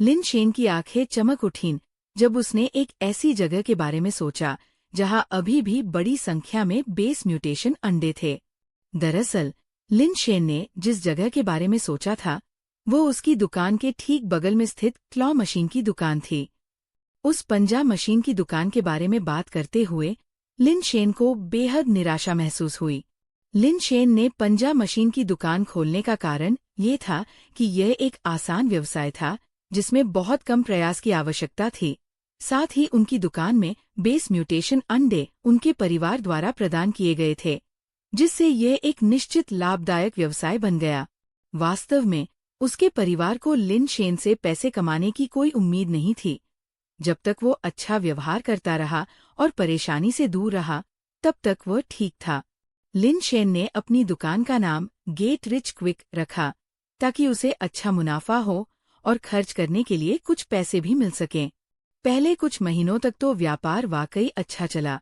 लिन शेन की आंखें चमक उठीं जब उसने एक ऐसी जगह के बारे में सोचा जहां अभी भी बड़ी संख्या में बेस म्यूटेशन अंडे थे। दरअसल लिन शेन ने जिस जगह के बारे में सोचा था वो उसकी दुकान के ठीक बगल में स्थित क्लॉ मशीन की दुकान थी। उस पंजा मशीन की दुकान के बारे में बात करते हुए लिन शेन को बेहद निराशा महसूस हुई। लिन शेन ने पंजा मशीन की दुकान खोलने का कारण ये था कि यह एक आसान व्यवसाय था जिसमें बहुत कम प्रयास की आवश्यकता थी। साथ ही उनकी दुकान में बेस म्यूटेशन अंडे उनके परिवार द्वारा प्रदान किए गए थे, जिससे यह एक निश्चित लाभदायक व्यवसाय बन गया। वास्तव में उसके परिवार को लिन शेन से पैसे कमाने की कोई उम्मीद नहीं थी। जब तक वो अच्छा व्यवहार करता रहा और परेशानी से दूर रहा, तब तक वह ठीक था। लिन शेन ने अपनी दुकान का नाम गेट रिच क्विक रखा ताकि उसे अच्छा मुनाफा हो और खर्च करने के लिए कुछ पैसे भी मिल सकें। पहले कुछ महीनों तक तो व्यापार वाकई अच्छा चला।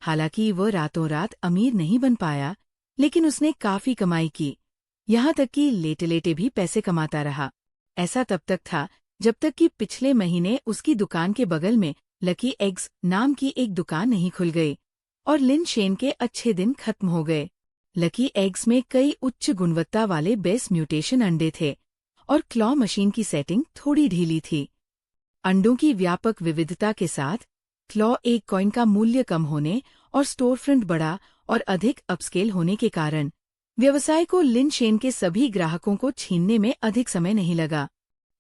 हालांकि वह रातों रात अमीर नहीं बन पाया, लेकिन उसने काफी कमाई की, यहाँ तक कि लेटे-लेटे भी पैसे कमाता रहा। ऐसा तब तक था जब तक कि पिछले महीने उसकी दुकान के बगल में लकी एग्स नाम की एक दुकान नहीं खुल गई और लिन शेन के अच्छे दिन खत्म हो गए। लकी एग्स में कई उच्च गुणवत्ता वाले बेस म्यूटेशन अंडे थे और क्लॉ मशीन की सेटिंग थोड़ी ढीली थी। अंडों की व्यापक विविधता के साथ क्लॉ एक कॉइन का मूल्य कम होने और स्टोरफ्रंट बड़ा और अधिक अपस्केल होने के कारण व्यवसाय को लिन शेन के सभी ग्राहकों को छीनने में अधिक समय नहीं लगा।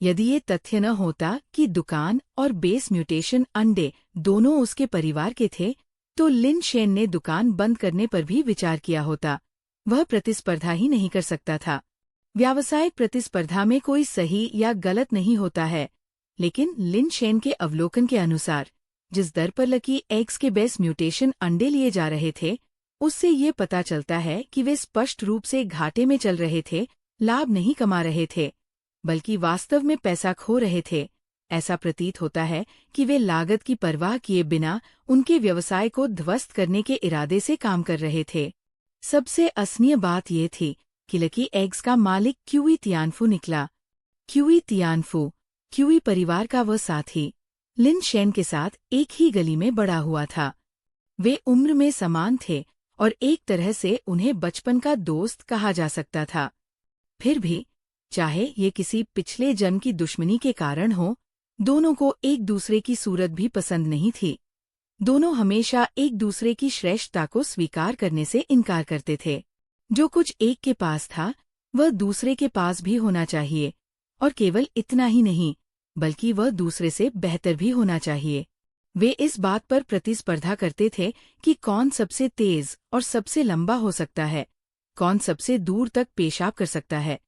यदि ये तथ्य न होता कि दुकान और बेस म्यूटेशन अंडे दोनों उसके परिवार के थे, तो लिन शेन ने दुकान बंद करने पर भी विचार किया होता। वह प्रतिस्पर्धा ही नहीं कर सकता था। व्यावसायिक प्रतिस्पर्धा में कोई सही या गलत नहीं होता है, लेकिन लिन शेन के अवलोकन के अनुसार जिस दर पर लकी एग्स के बेस म्यूटेशन अंडे लिए जा रहे थे, उससे ये पता चलता है कि वे स्पष्ट रूप से घाटे में चल रहे थे, लाभ नहीं कमा रहे थे, बल्कि वास्तव में पैसा खो रहे थे। ऐसा प्रतीत होता है कि वे लागत की परवाह किए बिना उनके व्यवसाय को ध्वस्त करने के इरादे से काम कर रहे थे। सबसे असनीय बात ये थी कि लकी एग्स का मालिक क्यूई तियानफू निकला। क्यूई तियानफू, क्यूई परिवार का वह साथी, लिन शेन के साथ एक ही गली में बड़ा हुआ था। वे उम्र में समान थे और एक तरह से उन्हें बचपन का दोस्त कहा जा सकता था। फिर भी, चाहे ये किसी पिछले जन्म की दुश्मनी के कारण हो, दोनों को एक दूसरे की सूरत भी पसंद नहीं थी। दोनों हमेशा एक दूसरे की श्रेष्ठता को स्वीकार करने से इनकार करते थे। जो कुछ एक के पास था, वह दूसरे के पास भी होना चाहिए, और केवल इतना ही नहीं, बल्कि वह दूसरे से बेहतर भी होना चाहिए। वे इस बात पर प्रतिस्पर्धा करते थे कि कौन सबसे तेज और सबसे लंबा हो सकता है, कौन सबसे दूर तक पेशाब कर सकता है,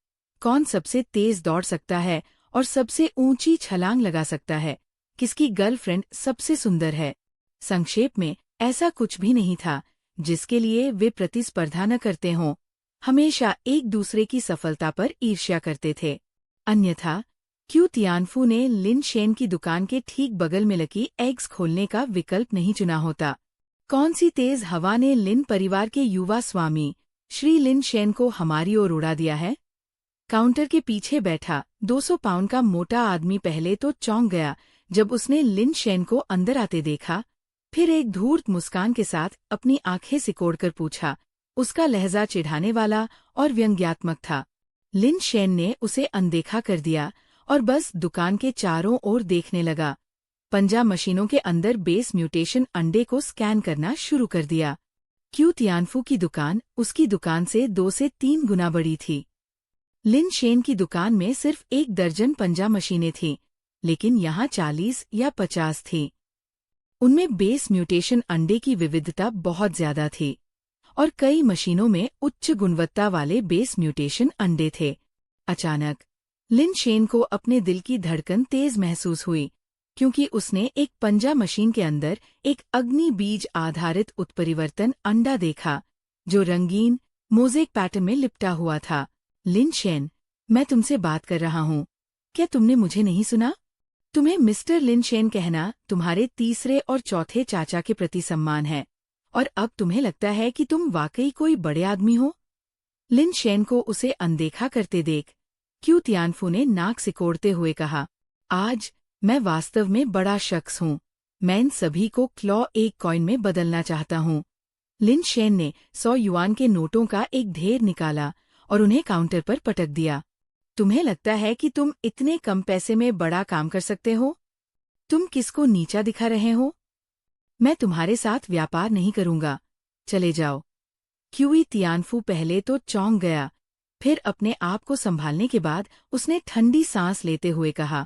कौन सबसे तेज दौड़ सकता है और सबसे ऊंची छलांग लगा सकता है, किसकी गर्लफ्रेंड सबसे सुंदर है। संक्षेप में, ऐसा कुछ भी नहीं था जिसके लिए वे प्रतिस्पर्धा न करते हों। हमेशा एक दूसरे की सफलता पर ईर्ष्या करते थे। अन्यथा, क्यू तियानफू ने लिन शेन की दुकान के ठीक बगल में लकी एग्स खोलने का विकल्प नहीं चुना होता। कौन सी तेज हवा ने लिन परिवार के युवा स्वामी श्री लिन शेन को हमारी ओर उड़ा दिया है? काउंटर के पीछे बैठा 200 पाउंड का मोटा आदमी पहले तो चौंक गया जब उसने लिन शेन को अंदर आते देखा, फिर एक धूर्त मुस्कान के साथ अपनी आंखें सिकोड़कर पूछा। उसका लहजा चिढ़ाने वाला और व्यंग्यात्मक था। लिन शेन ने उसे अनदेखा कर दिया और बस दुकान के चारों ओर देखने लगा। पंजा मशीनों के अंदर बेस म्यूटेशन अंडे को स्कैन करना शुरू कर दिया। क्यू तियानफू की दुकान उसकी दुकान से 2 से 3 गुना बड़ी थी। लिन शेन की दुकान में सिर्फ 1 दर्जन पंजा मशीनें थीं, लेकिन यहाँ 40 या 50 थीं। उनमें बेस म्यूटेशन अंडे की विविधता बहुत ज्यादा थी और कई मशीनों में उच्च गुणवत्ता वाले बेस म्यूटेशन अंडे थे। अचानक लिन शेन को अपने दिल की धड़कन तेज महसूस हुई, क्योंकि उसने एक पंजा मशीन के अंदर एक अग्नि बीज आधारित उत्परिवर्तन अंडा देखा, जो रंगीन मोज़ेक पैटर्न में लिपटा हुआ था। लिन शेन, मैं तुमसे बात कर रहा हूँ। क्या तुमने मुझे नहीं सुना? तुम्हें मिस्टर लिन शेन कहना तुम्हारे तीसरे और चौथे चाचा के प्रति सम्मान है, और अब तुम्हें लगता है कि तुम वाकई कोई बड़े आदमी हो। लिन शेन को उसे अनदेखा करते देख क्यू तियानफू ने नाक सिकोड़ते हुए कहा, आज मैं वास्तव में बड़ा शख्स हूँ। मैं इन सभी को क्लॉ एक कॉइन में बदलना चाहता हूँ। लिन शेन ने 100 युआन के नोटों का एक ढेर निकाला और उन्हें काउंटर पर पटक दिया। तुम्हें लगता है कि तुम इतने कम पैसे में बड़ा काम कर सकते हो? तुम किसको नीचा दिखा रहे हो? मैं तुम्हारे साथ व्यापार नहीं करूंगा। चले जाओ। क्यूई तियानफू पहले तो चौंक गया, फिर अपने आप को संभालने के बाद उसने ठंडी सांस लेते हुए कहा,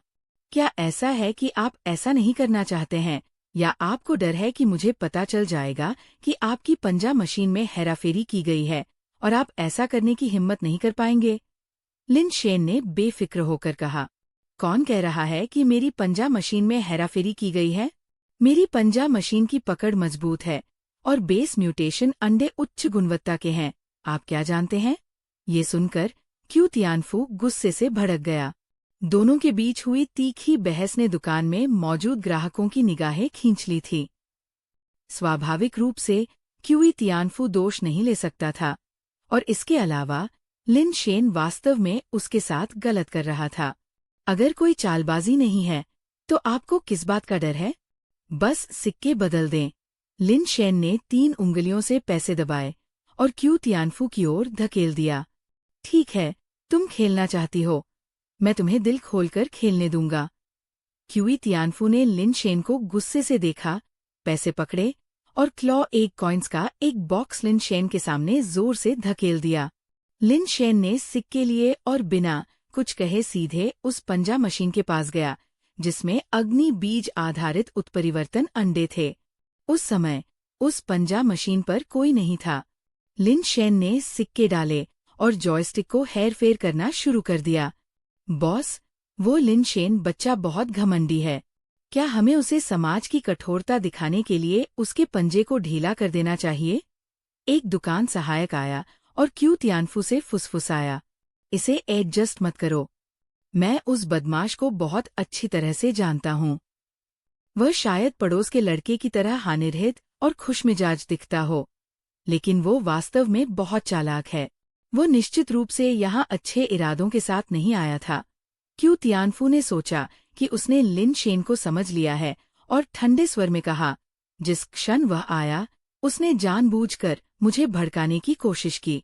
क्या ऐसा है कि आप ऐसा नहीं करना चाहते हैं, या आपको डर है कि मुझे पता चल जाएगा कि आपकी पंजा मशीन में हेराफेरी की गई है और आप ऐसा करने की हिम्मत नहीं कर पाएंगे? लिन शेन ने बेफिक्र होकर कहा, कौन कह रहा है कि मेरी पंजा मशीन में हेराफेरी की गई है? मेरी पंजा मशीन की पकड़ मजबूत है और बेस म्यूटेशन अंडे उच्च गुणवत्ता के हैं। आप क्या जानते हैं? ये सुनकर क्यू तियानफू गुस्से से भड़क गया। दोनों के बीच हुई तीखी बहस ने दुकान में मौजूद ग्राहकों की निगाहें खींच ली थी। स्वाभाविक रूप से क्यूई तियानफू दोष नहीं ले सकता था, और इसके अलावा लिन शेन वास्तव में उसके साथ गलत कर रहा था। अगर कोई चालबाजी नहीं है, तो आपको किस बात का डर है? बस सिक्के बदल दें। लिन शेन ने 3 उंगलियों से पैसे दबाए और क्यू तियानफू की ओर धकेल दिया। ठीक है, तुम खेलना चाहती हो, मैं तुम्हें दिल खोलकर खेलने दूंगा। क्यूई तियानफू ने लिन शेन को गुस्से से देखा, पैसे पकड़े और क्लॉ एक कॉइन्स का एक बॉक्स लिन शेन के सामने जोर से धकेल दिया। लिन शेन ने सिक्के लिए और बिना कुछ कहे सीधे उस पंजा मशीन के पास गया, जिसमें अग्नि बीज आधारित उत्परिवर्तन अंडे थे। उस समय उस पंजा मशीन पर कोई नहीं था। लिन शेन ने सिक्के डाले और जॉयस्टिक को हेरफेर करना शुरू कर दिया। बॉस, वो लिन शेन बच्चा बहुत घमंडी है। क्या हमें उसे समाज की कठोरता दिखाने के लिए उसके पंजे को ढीला कर देना चाहिए? एक दुकान सहायक आया और क्यू तियानफू से फुसफुसाया, इसे एडजस्ट मत करो। मैं उस बदमाश को बहुत अच्छी तरह से जानता हूँ। वह शायद पड़ोस के लड़के की तरह हानिरहित और खुशमिजाज दिखता हो, लेकिन वो वास्तव में बहुत चालाक है। वो निश्चित रूप से यहाँ अच्छे इरादों के साथ नहीं आया था। क्यू तियानफू ने सोचा कि उसने लिन शेन को समझ लिया है और ठंडे स्वर में कहा, जिस क्षण वह आया, उसने जानबूझकर मुझे भड़काने की कोशिश की।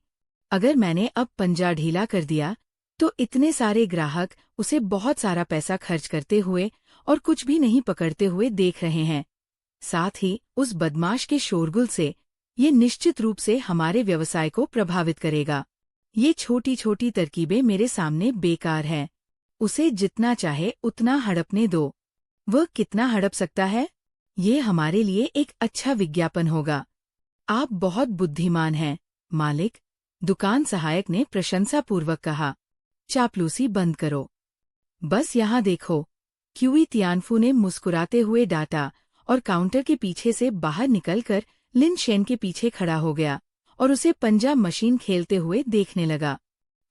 अगर मैंने अब पंजा ढीला कर दिया, तो इतने सारे ग्राहक उसे बहुत सारा पैसा खर्च करते हुए और कुछ भी नहीं पकड़ते हुए देख रहे हैं। साथ ही उस बदमाश के शोरगुल से ये निश्चित रूप से हमारे व्यवसाय को प्रभावित करेगा। ये छोटी छोटी तरकीबें मेरे सामने बेकार हैं। उसे जितना चाहे उतना हड़पने दो। वह कितना हड़प सकता है? ये हमारे लिए एक अच्छा विज्ञापन होगा। आप बहुत बुद्धिमान हैं, मालिक, दुकान सहायक ने प्रशंसापूर्वक कहा। चापलूसी बंद करो। बस यहाँ देखो, क्यूई तियानफू ने मुस्कुराते हुए डांटा और काउंटर के पीछे से बाहर निकलकर लिन शेन के पीछे खड़ा हो गया और उसे पंजा मशीन खेलते हुए देखने लगा।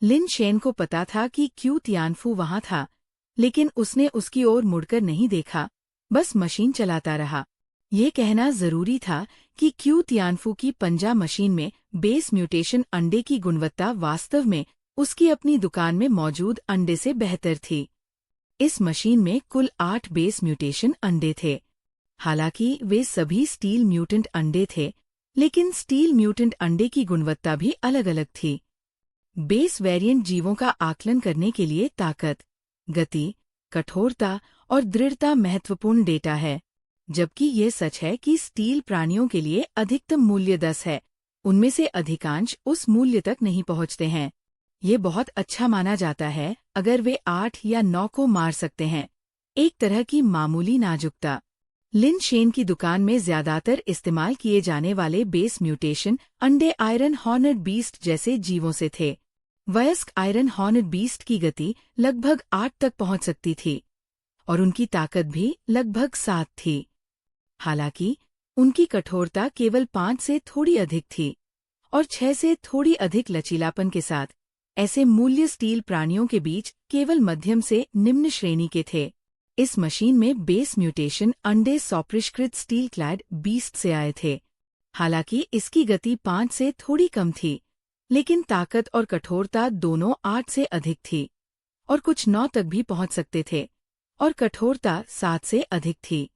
लिन शेन को पता था कि क्यू तियानफू वहां था, लेकिन उसने उसकी ओर मुड़कर नहीं देखा, बस मशीन चलाता रहा। ये कहना जरूरी था कि क्यू तियानफू की पंजा मशीन में बेस म्यूटेशन अंडे की गुणवत्ता वास्तव में उसकी अपनी दुकान में मौजूद अंडे से बेहतर थी। इस मशीन में कुल 8 बेस म्यूटेशन अंडे थे। हालांकि वे सभी स्टील म्यूटेंट अंडे थे, लेकिन स्टील म्यूटेंट अंडे की गुणवत्ता भी अलग-अलग थी। बेस वेरिएंट जीवों का आकलन करने के लिए ताकत, गति, कठोरता और दृढ़ता महत्वपूर्ण डेटा है, जबकि ये सच है कि स्टील प्राणियों के लिए अधिकतम मूल्य 10 है। उनमें से अधिकांश उस मूल्य तक नहीं पहुंचते हैं। ये बहुत अच्छा माना जाता है अगर वे 8 या 9 को मार सकते हैं। एक तरह की मामूली नाजुकता। लिन शेन की दुकान में ज्यादातर इस्तेमाल किए जाने वाले बेस म्यूटेशन अंडे आयरन हॉर्नेड बीस्ट जैसे जीवों से थे। वयस्क आयरन हॉर्नेड बीस्ट की गति लगभग 8 तक पहुंच सकती थी और उनकी ताकत भी लगभग 7 थी। हालांकि उनकी कठोरता केवल 5 से थोड़ी अधिक थी और 6 से थोड़ी अधिक लचीलापन के साथ ऐसे मूल्य स्टील प्राणियों के बीच केवल मध्यम से निम्न श्रेणी के थे। इस मशीन में बेस म्यूटेशन अंडे सॉपरिष्कृत स्टील क्लैड बीस्ट से आए थे। हालांकि इसकी गति 5 से थोड़ी कम थी, लेकिन ताकत और कठोरता दोनों 8 से अधिक थी और कुछ 9 तक भी पहुंच सकते थे और कठोरता 7 से अधिक थी।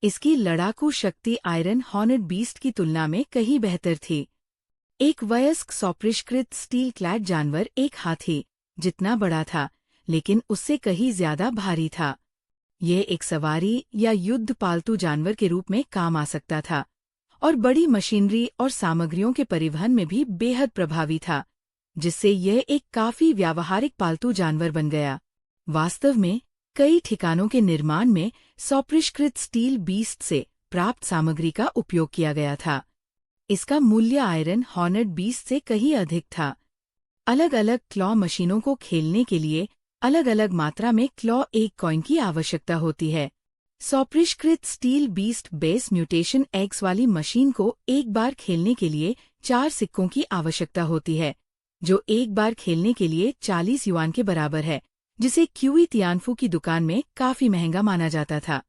इसकी लड़ाकू शक्ति आयरन हॉर्नेड बीस्ट की तुलना में कहीं बेहतर थी। एक वयस्क सॉपरिष्कृत स्टील क्लैड जानवर एक हाथी जितना बड़ा था, लेकिन उससे कहीं ज्यादा भारी था। यह एक सवारी या युद्ध पालतू जानवर के रूप में काम आ सकता था और बड़ी मशीनरी और सामग्रियों के परिवहन में भी बेहद प्रभावी था, जिससे यह एक काफी व्यावहारिक पालतू जानवर बन गया। वास्तव में कई ठिकानों के निर्माण में सॉपरिष्कृत स्टील बीस्ट से प्राप्त सामग्री का उपयोग किया गया था। इसका मूल्य आयरन हॉर्नेड बीस्ट से कहीं अधिक था। अलग अलग क्लॉ मशीनों को खेलने के लिए अलग अलग मात्रा में क्लॉ एक कॉइन की आवश्यकता होती है। सॉपरिष्कृत steel beast base mutation eggs वाली मशीन को एक बार खेलने के लिए 4 सिक्कों की आवश्यकता होती है, जो एक बार खेलने के लिए 40 युआन के बराबर है, जिसे क्यूई तियानफू की दुकान में काफी महंगा माना जाता था।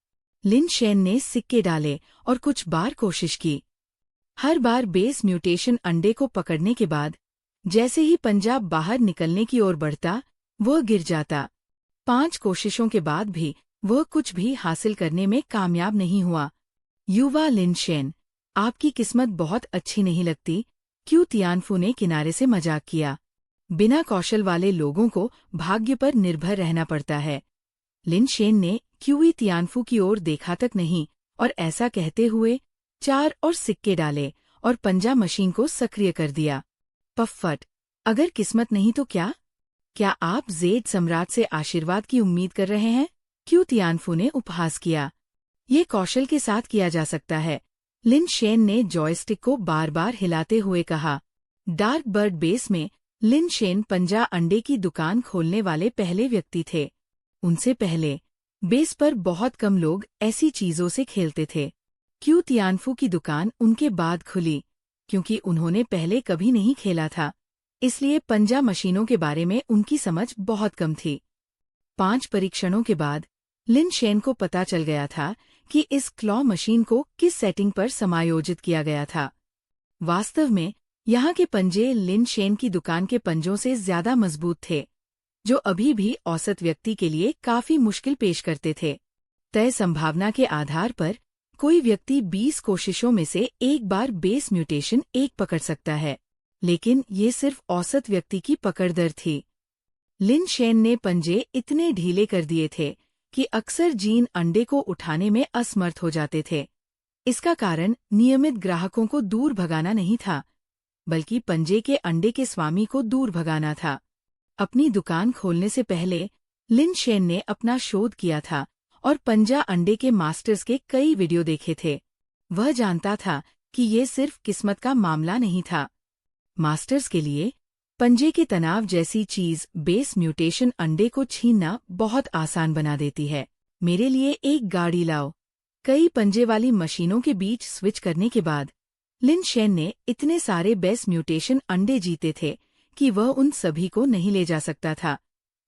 लिन शेन ने सिक्के डाले और कुछ बार कोशिश की। हर बार बेस म्यूटेशन अंडे को पकड़ने के बाद जैसे ही पंजा बाहर निकलने की ओर बढ़ता, वह गिर जाता। 5 कोशिशों के बाद भी वह कुछ भी हासिल करने में कामयाब नहीं हुआ। युवा लिन शेन, आपकी किस्मत बहुत अच्छी नहीं लगती। क्यू तियानफू ने किनारे से मजाक किया। बिना कौशल वाले लोगों को भाग्य पर निर्भर रहना पड़ता है। लिन शेन ने क्यूई तियानफू की ओर देखा तक नहीं और ऐसा कहते हुए 4 और सिक्के डाले और पंजा मशीन को सक्रिय कर दिया। पफ्फट, अगर किस्मत नहीं तो क्या? क्या आप जेड सम्राट से आशीर्वाद की उम्मीद कर रहे हैं? क्यू तियानफू ने उपहास किया। ये कौशल के साथ किया जा सकता है। लिन शेन ने जॉयस्टिक को बार बार हिलाते हुए कहा। डार्क बर्ड बेस में लिन शेन पंजा अंडे की दुकान खोलने वाले पहले व्यक्ति थे। उनसे पहले बेस पर बहुत कम लोग ऐसी चीजों से खेलते थे। क्यू तियानफू की दुकान उनके बाद खुली, क्योंकि उन्होंने पहले कभी नहीं खेला था, इसलिए पंजा मशीनों के बारे में उनकी समझ बहुत कम थी। 5 परीक्षणों के बाद लिन शेन को पता चल गया था कि इस क्लॉ मशीन को किस सेटिंग पर समायोजित किया गया था। वास्तव में यहाँ के पंजे लिन शेन की दुकान के पंजों से ज्यादा मजबूत थे, जो अभी भी औसत व्यक्ति के लिए काफी मुश्किल पेश करते थे। तय संभावना के आधार पर कोई व्यक्ति 20 कोशिशों में से एक बार बेस म्यूटेशन 1 पकड़ सकता है, लेकिन ये सिर्फ औसत व्यक्ति की पकड़ दर थी। लिन शेन ने पंजे इतने ढीले कर दिए थे कि अक्सर जीन अंडे को उठाने में असमर्थ हो जाते थे। इसका कारण नियमित ग्राहकों को दूर भगाना नहीं था, बल्कि पंजे के अंडे के स्वामी को दूर भगाना था। अपनी दुकान खोलने से पहले लिन शेन ने अपना शोध किया था और पंजा अंडे के मास्टर्स के कई वीडियो देखे थे। वह जानता था कि ये सिर्फ किस्मत का मामला नहीं था। मास्टर्स के लिए पंजे के तनाव जैसी चीज बेस म्यूटेशन अंडे को छीनना बहुत आसान बना देती है। मेरे लिए एक गाड़ी लाओ। कई पंजे वाली मशीनों के बीच स्विच करने के बाद लिन शेन ने इतने सारे बेस म्यूटेशन अंडे जीते थे कि वह उन सभी को नहीं ले जा सकता था।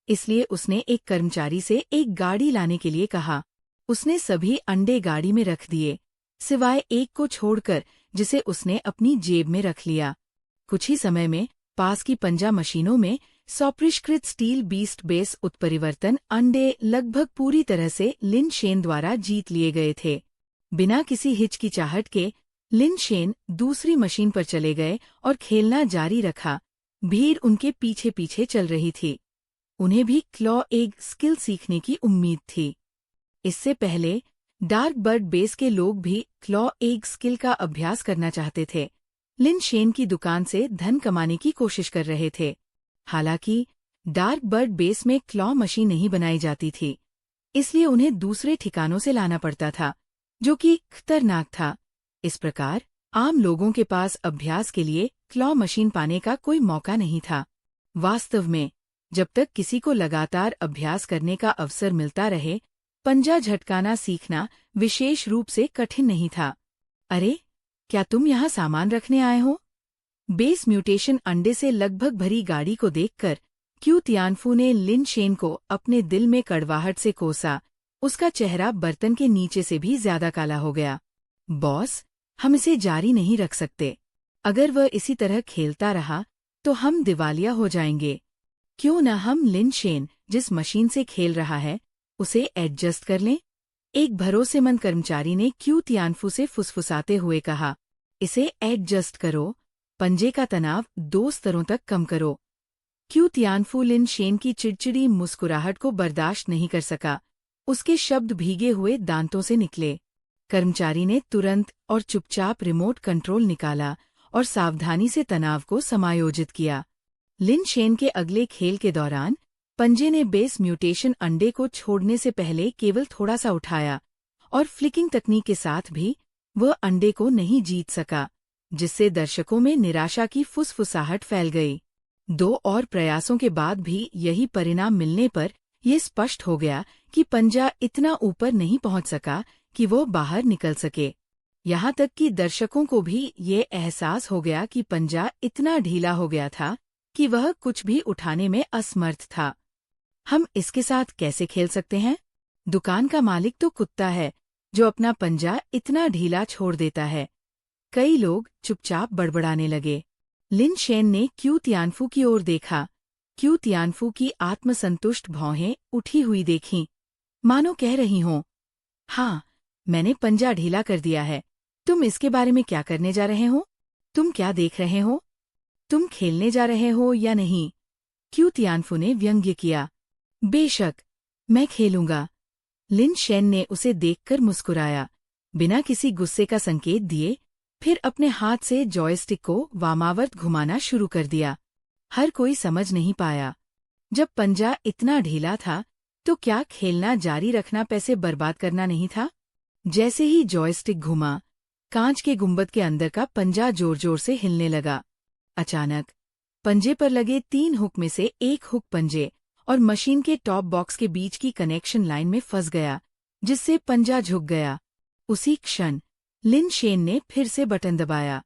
इसलिए उसने एक कर्मचारी से एक गाड़ी लाने के लिए कहा। उसने सभी अंडे गाड़ी में रख दिए, सिवाय एक को छोड़कर जिसे उसने अपनी जेब में रख लिया। कुछ ही समय में पास की पंजा मशीनों में सौपरिष्कृत स्टील बीस्ट बेस उत्परिवर्तन अंडे लगभग पूरी तरह से लिन शेन द्वारा जीत लिए गए थे। बिना किसी हिचकिचाहट के लिन शेन दूसरी मशीन पर चले गए और खेलना जारी रखा। भीड़ उनके पीछे पीछे चल रही थी। उन्हें भी क्लॉ एग स्किल सीखने की उम्मीद थी। इससे पहले डार्क बर्ड बेस के लोग भी क्लॉ एग स्किल का अभ्यास करना चाहते थे। लिन शेन की दुकान से धन कमाने की कोशिश कर रहे थे। हालांकि डार्क बर्ड बेस में क्लॉ मशीन नहीं बनाई जाती थी, इसलिए उन्हें दूसरे ठिकानों से लाना पड़ता था, जो कि खतरनाक था। इस प्रकार आम लोगों के पास अभ्यास के लिए क्लॉ मशीन पाने का कोई मौका नहीं था। वास्तव में जब तक किसी को लगातार अभ्यास करने का अवसर मिलता रहे, पंजा झटकाना सीखना विशेष रूप से कठिन नहीं था। अरे, क्या तुम यहाँ सामान रखने आए हो? बेस म्यूटेशन अंडे से लगभग भरी गाड़ी को देखकर क्यू तियानफू ने लिन शेन को अपने दिल में कड़वाहट से कोसा। उसका चेहरा बर्तन के नीचे से भी ज्यादा काला हो गया। बॉस, हम इसे जारी नहीं रख सकते। अगर वह इसी तरह खेलता रहा तो हम दिवालिया हो जाएंगे। क्यों न हम लिन शेन जिस मशीन से खेल रहा है उसे एडजस्ट कर लें? एक भरोसेमंद कर्मचारी ने क्यू तियानफू से फुसफुसाते हुए कहा। इसे एडजस्ट करो, पंजे का तनाव 2 स्तरों तक कम करो। क्यू तियानफू लिन शेन की चिड़चिड़ी मुस्कुराहट को बर्दाश्त नहीं कर सका। उसके शब्द भीगे हुए दांतों से निकले। कर्मचारी ने तुरंत और चुपचाप रिमोट कंट्रोल निकाला और सावधानी से तनाव को समायोजित किया। लिन शेन के अगले खेल के दौरान पंजे ने बेस म्यूटेशन अंडे को छोड़ने से पहले केवल थोड़ा सा उठाया और फ्लिकिंग तकनीक के साथ भी वह अंडे को नहीं जीत सका, जिससे दर्शकों में निराशा की फुसफुसाहट फैल गई। 2 और प्रयासों के बाद भी यही परिणाम मिलने पर यह स्पष्ट हो गया कि पंजा इतना ऊपर नहीं पहुंच सका कि वो बाहर निकल सके। यहाँ तक कि दर्शकों को भी ये एहसास हो गया कि पंजा इतना ढीला हो गया था कि वह कुछ भी उठाने में असमर्थ था। हम इसके साथ कैसे खेल सकते हैं? दुकान का मालिक तो कुत्ता है जो अपना पंजा इतना ढीला छोड़ देता है। कई लोग चुपचाप बड़बड़ाने लगे। लिन शेन ने क्यू तियानफू की ओर देखा। क्यू तियानफू की आत्मसंतुष्ट भौहें उठी हुई देखीं, मानो कह रही हों, हाँ, मैंने पंजा ढीला कर दिया है। तुम इसके बारे में क्या करने जा रहे हो? तुम क्या देख रहे हो? तुम खेलने जा रहे हो या नहीं? क्यू तियानफू ने व्यंग्य किया। बेशक, मैं खेलूंगा। लिन शेन ने उसे देखकर मुस्कुराया, बिना किसी गुस्से का संकेत दिए, फिर अपने हाथ से जॉयस्टिक को वामावर्त घुमाना शुरू कर दिया। हर कोई समझ नहीं पाया। जब पंजा इतना ढीला था, तो क्या खेलना जारी रखना पैसे बर्बाद करना नहीं था? जैसे ही जॉयस्टिक घुमा, कांच के गुंबद के अंदर का पंजा जोर जोर से हिलने लगा। अचानक पंजे पर लगे 3 हुक में से एक हुक पंजे और मशीन के टॉप बॉक्स के बीच की कनेक्शन लाइन में फंस गया, जिससे पंजा झुक गया। उसी क्षण लिन शेन ने फिर से बटन दबाया।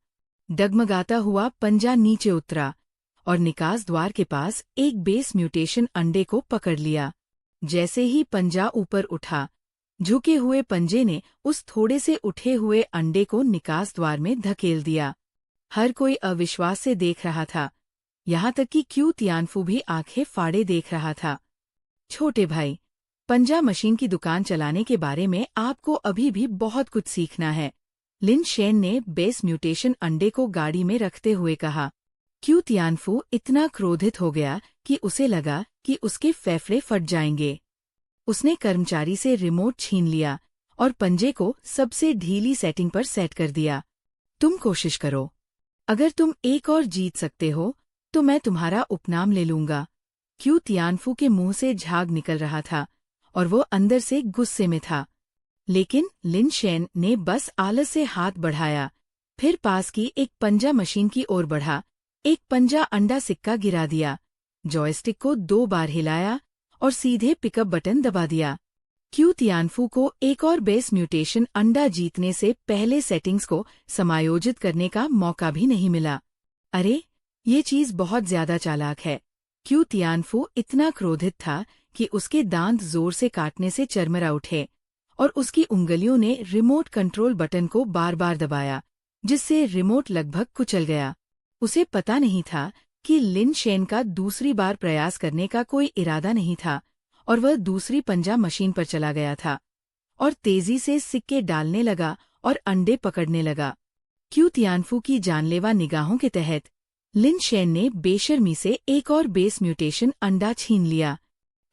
डगमगाता हुआ पंजा नीचे उतरा और निकास द्वार के पास एक बेस म्यूटेशन अंडे को पकड़ लिया। जैसे ही पंजा ऊपर उठा, झुके हुए पंजे ने उस थोड़े से उठे हुए अंडे को निकास द्वार में धकेल दिया। हर कोई अविश्वास से देख रहा था, यहाँ तक कि क्यू तियानफू भी आंखें फाड़े देख रहा था। छोटे भाई, पंजा मशीन की दुकान चलाने के बारे में आपको अभी भी बहुत कुछ सीखना है, लिन शेन ने बेस म्यूटेशन अंडे को गाड़ी में रखते हुए कहा। क्यू तियानफू इतना क्रोधित हो गया कि उसे लगा कि उसके फेफड़े फट जाएंगे। उसने कर्मचारी से रिमोट छीन लिया और पंजे को सबसे ढीली सेटिंग पर सेट कर दिया। तुम कोशिश करो। अगर तुम एक और जीत सकते हो, तो मैं तुम्हारा उपनाम ले लूंगा। क्यू तियानफू के मुंह से झाग निकल रहा था और वो अंदर से गुस्से में था। लेकिन लिन शेन ने बस आलस से हाथ बढ़ाया, फिर पास की एक पंजा मशीन की ओर बढ़ा, एक पंजा अंडा सिक्का गिरा दिया, जॉयस्टिक को 2 बार हिलाया और सीधे पिकअप बटन दबा दिया। क्यू तियानफू को एक और बेस म्यूटेशन अंडा जीतने से पहले सेटिंग्स को समायोजित करने का मौका भी नहीं मिला। अरे, ये चीज बहुत ज्यादा चालाक है। क्यू तियानफू इतना क्रोधित था कि उसके दांत जोर से काटने से चरमरा उठे और उसकी उंगलियों ने रिमोट कंट्रोल बटन को बार बार दबाया, जिससे रिमोट लगभग कुचल गया। उसे पता नहीं था कि लिन शेन का दूसरी बार प्रयास करने का कोई इरादा नहीं था और वह दूसरी पंजा मशीन पर चला गया था और तेजी से सिक्के डालने लगा और अंडे पकड़ने लगा। क्यू तियानफू की जानलेवा निगाहों के तहत लिन शेन ने बेशर्मी से एक और बेस म्यूटेशन अंडा छीन लिया।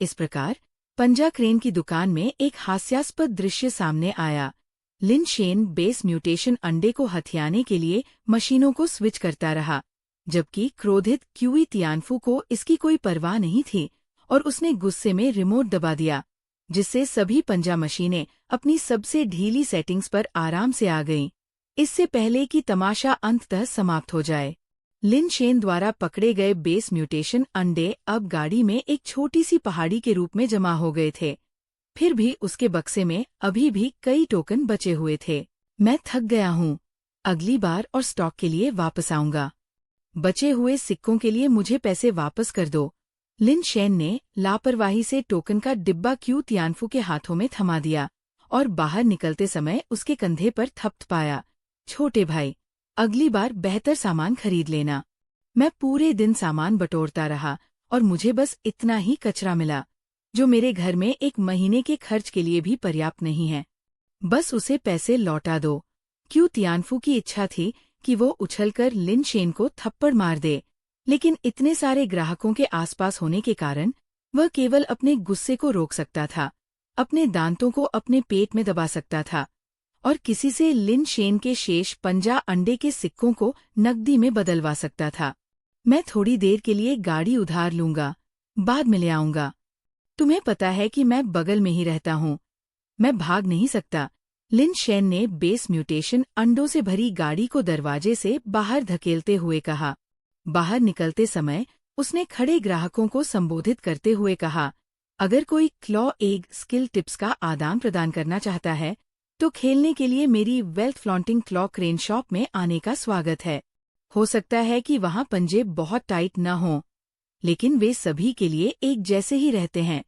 इस प्रकार पंजा क्रेन की दुकान में एक हास्यास्पद दृश्य सामने आया। लिन शेन बेस म्यूटेशन अंडे को हथियाने के लिए मशीनों को स्विच करता रहा, जबकि क्रोधित क्यूई तियानफू को इसकी कोई परवाह नहीं थी और उसने गुस्से में रिमोट दबा दिया, जिससे सभी पंजा मशीनें अपनी सबसे ढीली सेटिंग्स पर आराम से आ गईं, इससे पहले कि तमाशा अंततः समाप्त हो जाए। लिन शेन द्वारा पकड़े गए बेस म्यूटेशन अंडे अब गाड़ी में एक छोटी सी पहाड़ी के रूप में जमा हो गए थे। फिर भी उसके बक्से में अभी भी कई टोकन बचे हुए थे। मैं थक गया हूँ, अगली बार और स्टॉक के लिए वापस आऊंगा। बचे हुए सिक्कों के लिए मुझे पैसे वापस कर दो। लिन शेन ने लापरवाही से टोकन का डिब्बा क्यू तियानफू के हाथों में थमा दिया और बाहर निकलते समय उसके कंधे पर थपथपाया। छोटे भाई, अगली बार बेहतर सामान खरीद लेना। मैं पूरे दिन सामान बटोरता रहा और मुझे बस इतना ही कचरा मिला, जो मेरे घर में 1 महीने के खर्च के लिए भी पर्याप्त नहीं है। बस उसे पैसे लौटा दो। क्यू तियानफू की इच्छा थी कि वो उछलकर लिन शेन को थप्पड़ मार दे, लेकिन इतने सारे ग्राहकों के आसपास होने के कारण वह केवल अपने गुस्से को रोक सकता था, अपने दांतों को अपने पेट में दबा सकता था और किसी से लिन शेन के शेष पंजा अंडे के सिक्कों को नकदी में बदलवा सकता था। मैं थोड़ी देर के लिए गाड़ी उधार लूंगा, बाद में ले आऊंगा। तुम्हें पता है कि मैं बगल में ही रहता हूँ, मैं भाग नहीं सकता। लिन शेन ने बेस म्यूटेशन अंडों से भरी गाड़ी को दरवाजे से बाहर धकेलते हुए कहा। बाहर निकलते समय उसने खड़े ग्राहकों को संबोधित करते हुए कहा, अगर कोई क्लॉ एग स्किल टिप्स का आदान प्रदान करना चाहता है, तो खेलने के लिए मेरी wealth flaunting claw crane shop में आने का स्वागत है। हो सकता है कि वहाँ पंजे बहुत टाइट न हों, लेकिन वे सभी के लिए एक जैसे ही रहते हैं।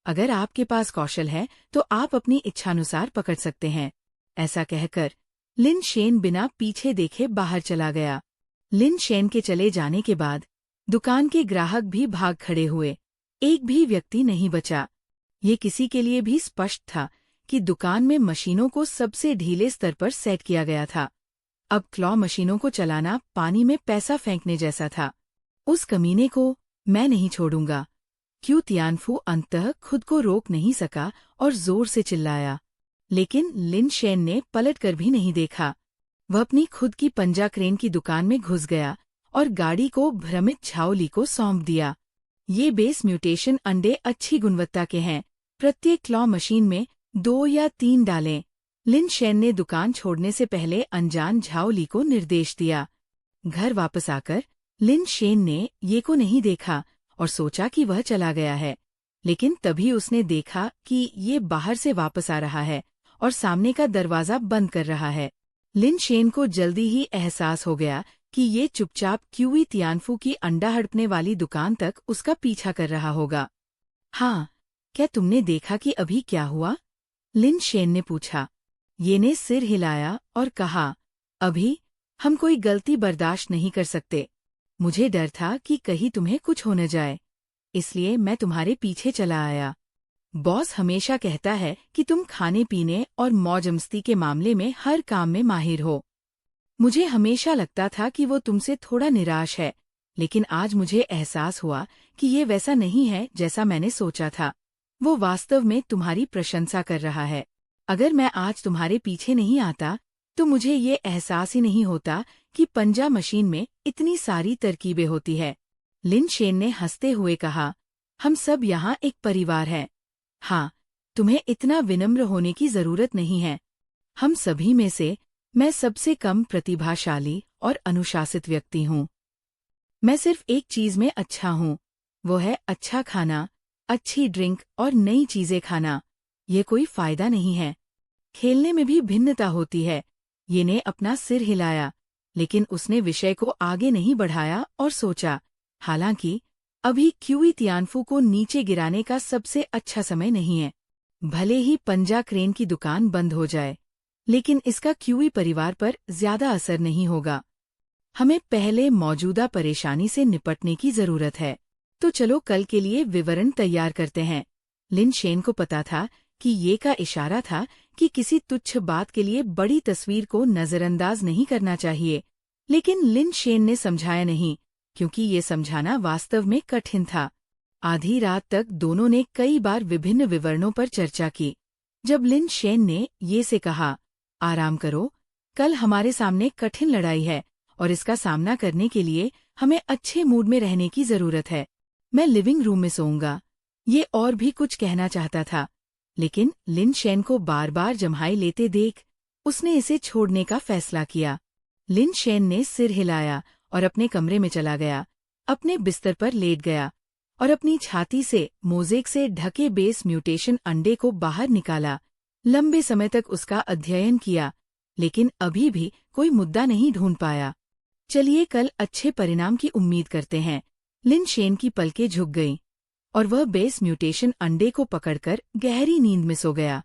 अगर आपके पास कौशल है तो आप अपनी इच्छानुसार पकड़ सकते हैं। ऐसा कहकर लिन शेन बिना पीछे देखे बाहर चला गया। लिन शेन के चले जाने के बाद दुकान के ग्राहक भी भाग खड़े हुए, एक भी व्यक्ति नहीं बचा। ये किसी के लिए भी स्पष्ट था कि दुकान में मशीनों को सबसे ढीले स्तर पर सेट किया गया था। अब क्लॉ मशीनों को चलाना पानी में पैसा फेंकने जैसा था। उस कमीने को मैं नहीं छोड़ूंगा। क्यू तियानफू अंततः खुद को रोक नहीं सका और जोर से चिल्लाया। लेकिन लिन शेन ने पलटकर भी नहीं देखा। वह अपनी खुद की पंजा क्रेन की दुकान में घुस गया और गाड़ी को भ्रमित झाओली को सौंप दिया। ये बेस म्यूटेशन अंडे अच्छी गुणवत्ता के हैं, प्रत्येक क्लॉ मशीन में 2 या 3 डालें। लिन शेन ने दुकान छोड़ने से पहले अनजान झाओली को निर्देश दिया। घर वापस आकर लिन शेन ने ये को नहीं देखा और सोचा कि वह चला गया है, लेकिन तभी उसने देखा कि ये बाहर से वापस आ रहा है और सामने का दरवाजा बंद कर रहा है। लिन शेन को जल्दी ही एहसास हो गया कि ये चुपचाप क्यूई तियानफू की अंडा हड़पने वाली दुकान तक उसका पीछा कर रहा होगा। हाँ, क्या तुमने देखा कि अभी क्या हुआ? लिन शेन ने पूछा। ये ने सिर हिलाया और कहा, अभी हम कोई गलती बर्दाश्त नहीं कर सकते। मुझे डर था कि कहीं तुम्हें कुछ हो न जाए, इसलिए मैं तुम्हारे पीछे चला आया। बॉस हमेशा कहता है कि तुम खाने पीने और मौज-मस्ती के मामले में हर काम में माहिर हो। मुझे हमेशा लगता था कि वो तुमसे थोड़ा निराश है, लेकिन आज मुझे एहसास हुआ कि ये वैसा नहीं है जैसा मैंने सोचा था। वो वास्तव में तुम्हारी प्रशंसा कर रहा है। अगर मैं आज तुम्हारे पीछे नहीं आता तो मुझे ये एहसास ही नहीं होता कि पंजा मशीन में इतनी सारी तरकीबें होती है। लिन शेन ने हंसते हुए कहा, हम सब यहाँ एक परिवार हैं। हाँ, तुम्हें इतना विनम्र होने की जरूरत नहीं है। हम सभी में से मैं सबसे कम प्रतिभाशाली और अनुशासित व्यक्ति हूँ। मैं सिर्फ एक चीज में अच्छा हूँ, वो है अच्छा खाना, अच्छी ड्रिंक और नई चीजें खाना। ये कोई फायदा नहीं है। खेलने में भी भिन्नता होती है। ये ने अपना सिर हिलाया, लेकिन उसने विषय को आगे नहीं बढ़ाया और सोचा, हालांकि अभी क्यूई तियानफू को नीचे गिराने का सबसे अच्छा समय नहीं है। भले ही पंजा क्रेन की दुकान बंद हो जाए, लेकिन इसका क्यूई परिवार पर ज्यादा असर नहीं होगा। हमें पहले मौजूदा परेशानी से निपटने की जरूरत है। तो चलो कल के लिए विवरण तैयार करते हैं। लिन शेन को पता था कि ये का इशारा था कि किसी तुच्छ बात के लिए बड़ी तस्वीर को नजरअंदाज नहीं करना चाहिए, लेकिन लिन शेन ने समझाया नहीं, क्योंकि ये समझाना वास्तव में कठिन था। आधी रात तक दोनों ने कई बार विभिन्न विवरणों पर चर्चा की। जब लिन शेन ने ये से कहा, आराम करो, कल हमारे सामने कठिन लड़ाई है और इसका सामना करने के लिए हमें अच्छे मूड में रहने की जरूरत है। मैं लिविंग रूम में सोऊंगा। ये और भी कुछ कहना चाहता था, लेकिन लिन शेन को बार बार जम्हाई लेते देख उसने इसे छोड़ने का फैसला किया। लिन शेन ने सिर हिलाया और अपने कमरे में चला गया, अपने बिस्तर पर लेट गया और अपनी छाती से मोज़ेक से ढके बेस म्यूटेशन अंडे को बाहर निकाला। लंबे समय तक उसका अध्ययन किया, लेकिन अभी भी कोई मुद्दा नहीं ढूंढ पाया। चलिए कल अच्छे परिणाम की उम्मीद करते हैं। लिन शेन की पलकें झुक गईं और वह बेस म्यूटेशन अंडे को पकड़कर गहरी नींद में सो गया।